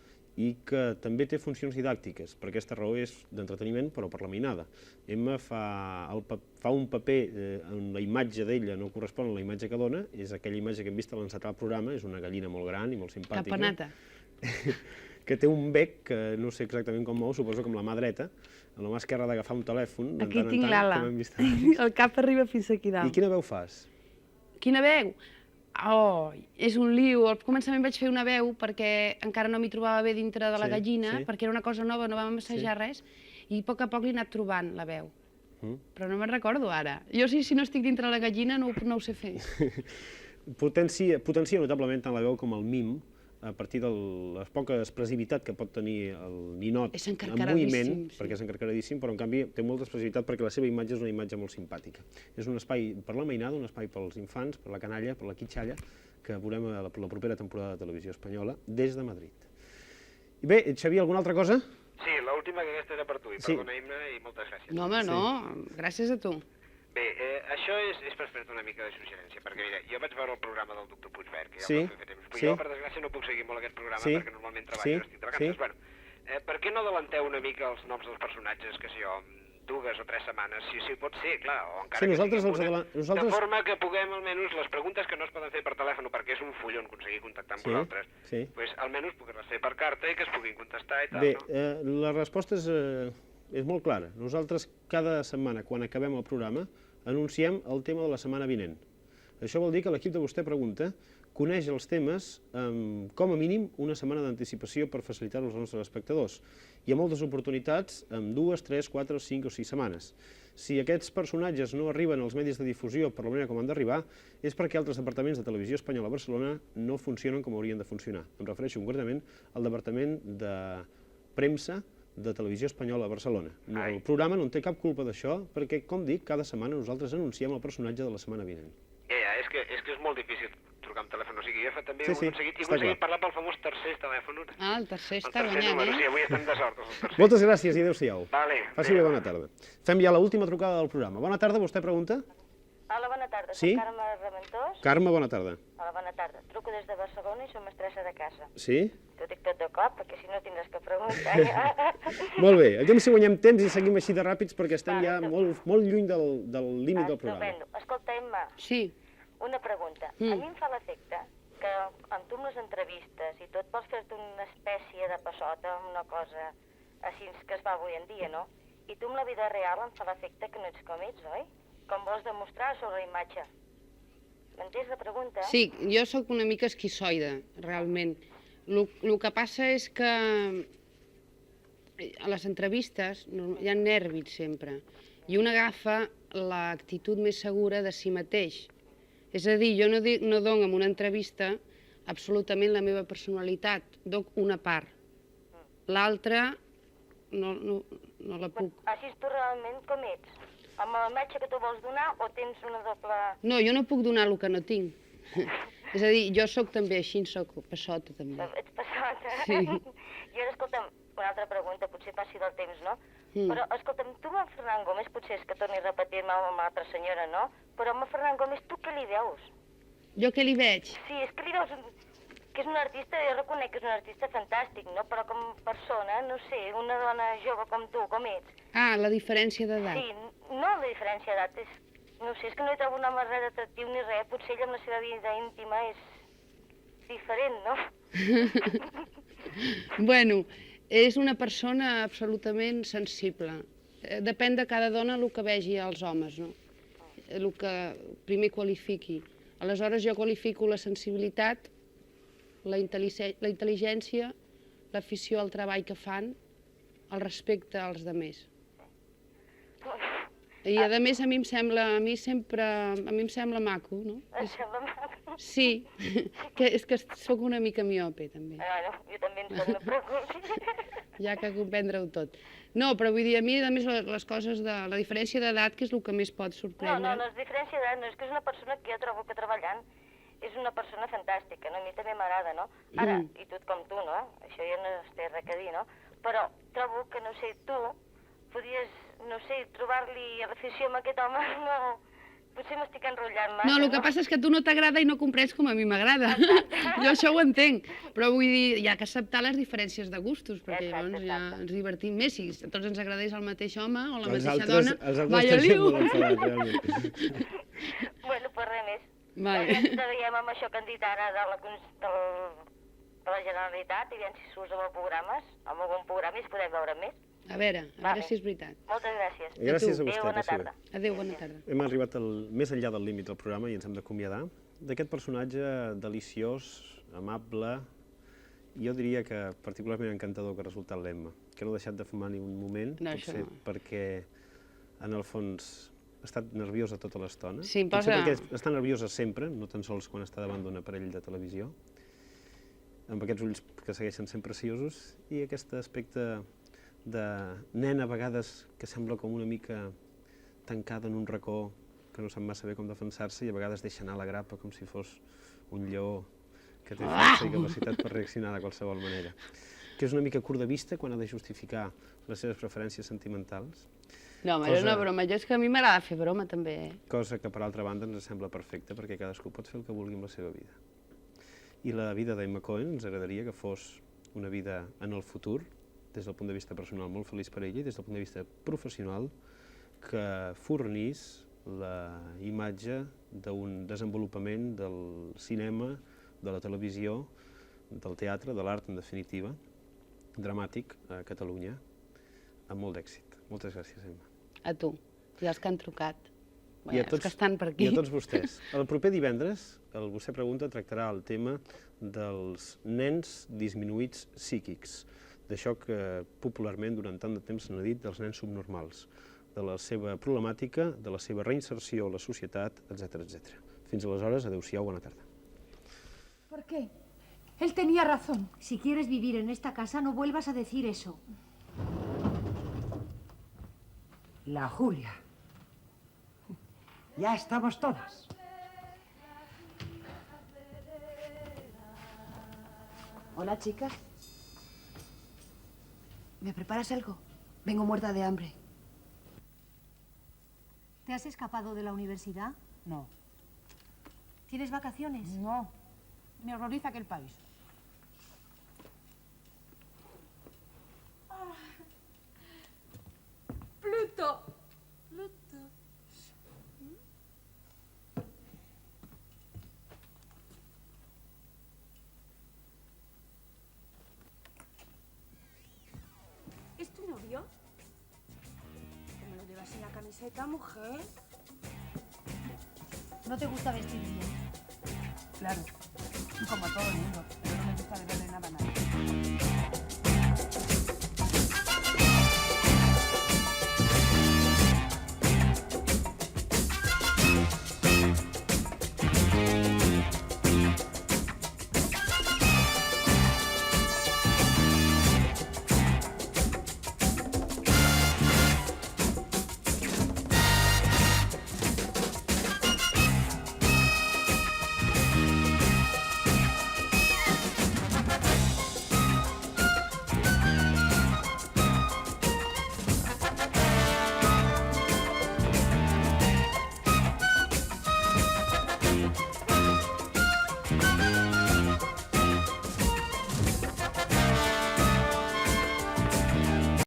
i que també té funcions didàctiques. Per aquesta raó és d'entreteniment, però per la mainada. Emma fa un paper on la imatge d'ella no correspon a la imatge que dona, és aquella imatge que hem vist a l'encetar el programa, és una gallina molt gran i molt simpàtica. Caponata. Que té un bec que no sé exactament com mou, suposo com la mà dreta, amb la mà esquerra d'agafar un telèfon. Aquí tinc l'ala. El cap arriba fins aquí dalt. I quina veu fas? Quina veu? Oh, és un lío. Al començament vaig fer una veu perquè encara no m'hi trobava bé dintre de la gallina, perquè era una cosa nova, no vam assajar res, i a poc li he anat trobant la veu. Però no me'n recordo ara. Jo si no estic dintre la gallina no ho sé fer. Potencia notablement tant la veu com el mim, a partir de la poca expressivitat que pot tenir el ninot en moviment, perquè és encarcaradíssim, però en canvi té molta expressivitat perquè la seva imatge és una imatge molt simpàtica. És un espai per la mainada, un espai pels infants, per la canalla, per la quitxalla, que veurem a la propera temporada de Televisió Espanyola des de Madrid. I bé, Xavier, alguna altra cosa? Sí, l'última, que aquesta era per tu, i perdona, Imna, i moltes gràcies. No, home, no, gràcies a tu. Bé, això és per fer-te una mica de suggerència, perquè mira, jo vaig veure el programa del doctor Puigverd, que ja el vaig fer temps, però jo, per desgràcia, no puc seguir molt aquest programa perquè normalment treballo i no estic de vacances. Bueno, per què no adelanteu una mica els noms dels personatges, que sé jo, 2 o 3 setmanes, si pot ser, clar, o encara que sigui una, de forma que puguem, almenys, les preguntes que no es poden fer per telèfon, perquè és un follon aconseguir contactar amb vosaltres, doncs almenys poder-les fer per carta i que es puguin contestar i tal, no? Bé, la resposta és molt clara. Nosaltres cada setmana, quan acabem el programa, anunciem el tema de la setmana vinent. Això vol dir que l'equip de Vostè Pregunta coneix els temes com a mínim una setmana d'anticipació per facilitar-ho als nostres espectadors. Hi ha moltes oportunitats amb 2, 3, 4, 5 o 6 setmanes. Si aquests personatges no arriben als medis de difusió per la manera com han d'arribar, és perquè altres departaments de Televisió Espanyola a Barcelona no funcionen com haurien de funcionar. Em refereixo concretament al Departament de Premsa de Televisió Espanyola a Barcelona. El programa no en té cap culpa d'això, perquè, com dic, cada setmana nosaltres anunciem el personatge de la setmana vinent. Ja, és que és molt difícil trucar amb telèfon, o sigui, jo també he aconseguit parlar pel famós tercer telèfon. Ah, el tercer està guanyant, Sí, avui estem de sort, els tercers. Moltes gràcies i adéu-siau. Vale. Faci bé, bona tarda. Fem ja l'última trucada del programa. Bona tarda, Vostè Pregunta? Hola, bona tarda. Sí? Soc Carme Ramentós. Carme, bona tarda. Hola, bona tarda. Truco des de Barcelona i som mestressa de casa. Sí? T'ho dic tot de cop, perquè si no tindràs que preguntar. Molt bé. Aviam si guanyem temps i seguim així de ràpids, perquè estem ja molt lluny del límit del programa. Estupendo. Escolta, Emma. Sí. Una pregunta. A mi em fa l'efecte que amb tu amb les entrevistes i tot vols fer-te una espècie de passota, una cosa així que es fa avui en dia, no? I tu amb la vida real em fa l'efecte que no ets com ets, oi? Com vols demostrar sobre la imatge. M'entens la pregunta? Sí, jo sóc una mica esquizoide, realment. El que passa és que a les entrevistes hi ha nervis sempre, i un agafa l'actitud més segura de si mateix. És a dir, jo no dono en una entrevista absolutament la meva personalitat, dono una part. L'altra no la puc. Així tu realment com ets? Amb la imatge que tu vols donar o tens una doble... No, jo no puc donar el que no tinc. És a dir, jo sóc també així, sóc passota també. Ets passota? Sí. I ara, escolta'm, una altra pregunta, potser passi del temps, no? Però, escolta'm, tu amb el Ferran Gómez, potser és que torni a repetir-me amb l'altra senyora, no? Però amb el Ferran Gómez, tu què li veus? Jo què li veig? Sí, és que li veus que és un artista, jo reconec que és un artista fantàstic, no? Però com a persona, no sé, una dona jove com tu, com ets. Ah, la diferència d'edat. Sí, no la diferència d'edat, no sé, és que no hi trobo un home res atractiu ni res, potser ell amb la seva vida íntima és diferent, no? Bueno, és una persona absolutament sensible. Depèn de cada dona el que vegi als homes, no? El que primer qualifiqui. Aleshores jo qualifico la sensibilitat, la intel·ligència, l'afició al treball que fan, el respecte als altres. I a més a mi em sembla maco, no? Et sembla maco? Sí, és que sóc una mica miope també. Bueno, jo també en soc, no preocupis. Ja que comprendre-ho tot. No, però vull dir, a mi a més les coses de la diferència d'edat, que és el que més pot sorprendre. No, la diferència d'edat no, és que és una persona que jo trobo que treballant és una persona fantàstica, no? A mi també m'agrada, no? Ara, i tot com tu, no? Això ja no es té res a dir, no? Però trobo que, no sé, tu podries, no sé, trobar-li l'afició amb aquest home, potser m'estic enrotllant massa. No, el que passa és que a tu no t'agrada i no comprens com a mi m'agrada. Jo això ho entenc, però vull dir, hi ha que acceptar les diferències de gustos, perquè llavors ja ens divertim més. Si a tots ens agradés el mateix home o la mateixa dona, vaya liu. Bueno, pues res més. Vale. Ja ens veiem amb això que han dit ara de la Generalitat i veiem si surts amb algun programa i es podem veure més. A veure si és veritat. Moltes gràcies. Gràcies a vostè. Adéu, bona tarda. Adéu, bona tarda. Hem arribat més enllà del límit del programa i ens hem d'acomiadar d'aquest personatge deliciós, amable, i jo diria que particularment encantador que ha resultat l'Emma, que no ha deixat de fumar ni un moment, potser perquè en el fons ha estat nerviosa tota l'estona. Sí, potser perquè està nerviosa sempre, no tan sols quan està davant d'un aparell de televisió, amb aquests ulls que segueixen sent preciosos, i aquest aspecte de nena a vegades que sembla com una mica tancada en un racó, que no sap massa bé com defensar-se, i a vegades deixa anar la grapa com si fos un lleó que té força i capacitat per reaccionar de qualsevol manera. Que és una mica curt de vista quan ha de justificar les seves preferències sentimentals. No, home, és una broma. Jo és que a mi m'agrada fer broma, també. Cosa que, per altra banda, ens sembla perfecta, perquè cadascú pot fer el que vulgui amb la seva vida. I la vida d'Emma Cohen ens agradaria que fos una vida en el futur, des del punt de vista personal molt feliç per ella, i des del punt de vista professional, que fornís la imatge d'un desenvolupament del cinema, de la televisió, del teatre, de l'art, en definitiva, dramàtic a Catalunya, amb molt d'èxit. Moltes gràcies, Emma. A tu, i els que han trucat. I a tots, que estan per aquí. I a tots vostès. El proper divendres, el Vostè Pregunta tractarà el tema dels nens disminuïts psíquics, d'això que popularment durant tant de temps s'ha dit dels nens subnormals, de la seva problemàtica, de la seva reinserció a la societat, etc. Fins aleshores, adeu-siau, bona tarda. ¿Por qué? Él tenía razón. Si quieres vivir en esta casa, no vuelvas a decir eso. La Julia. Ya estamos todas. Hola, chicas. ¿Me preparas algo? Vengo muerta de hambre. ¿Te has escapado de la universidad? No. ¿Tienes vacaciones? No. Me horroriza aquel país. Pluto. ¿Es tu novio? ¿Cómo lo llevas en la camiseta, mujer? ¿No te gusta vestir bien? Claro, como a todo el mundo, pero no me gusta deberle nada a nadie.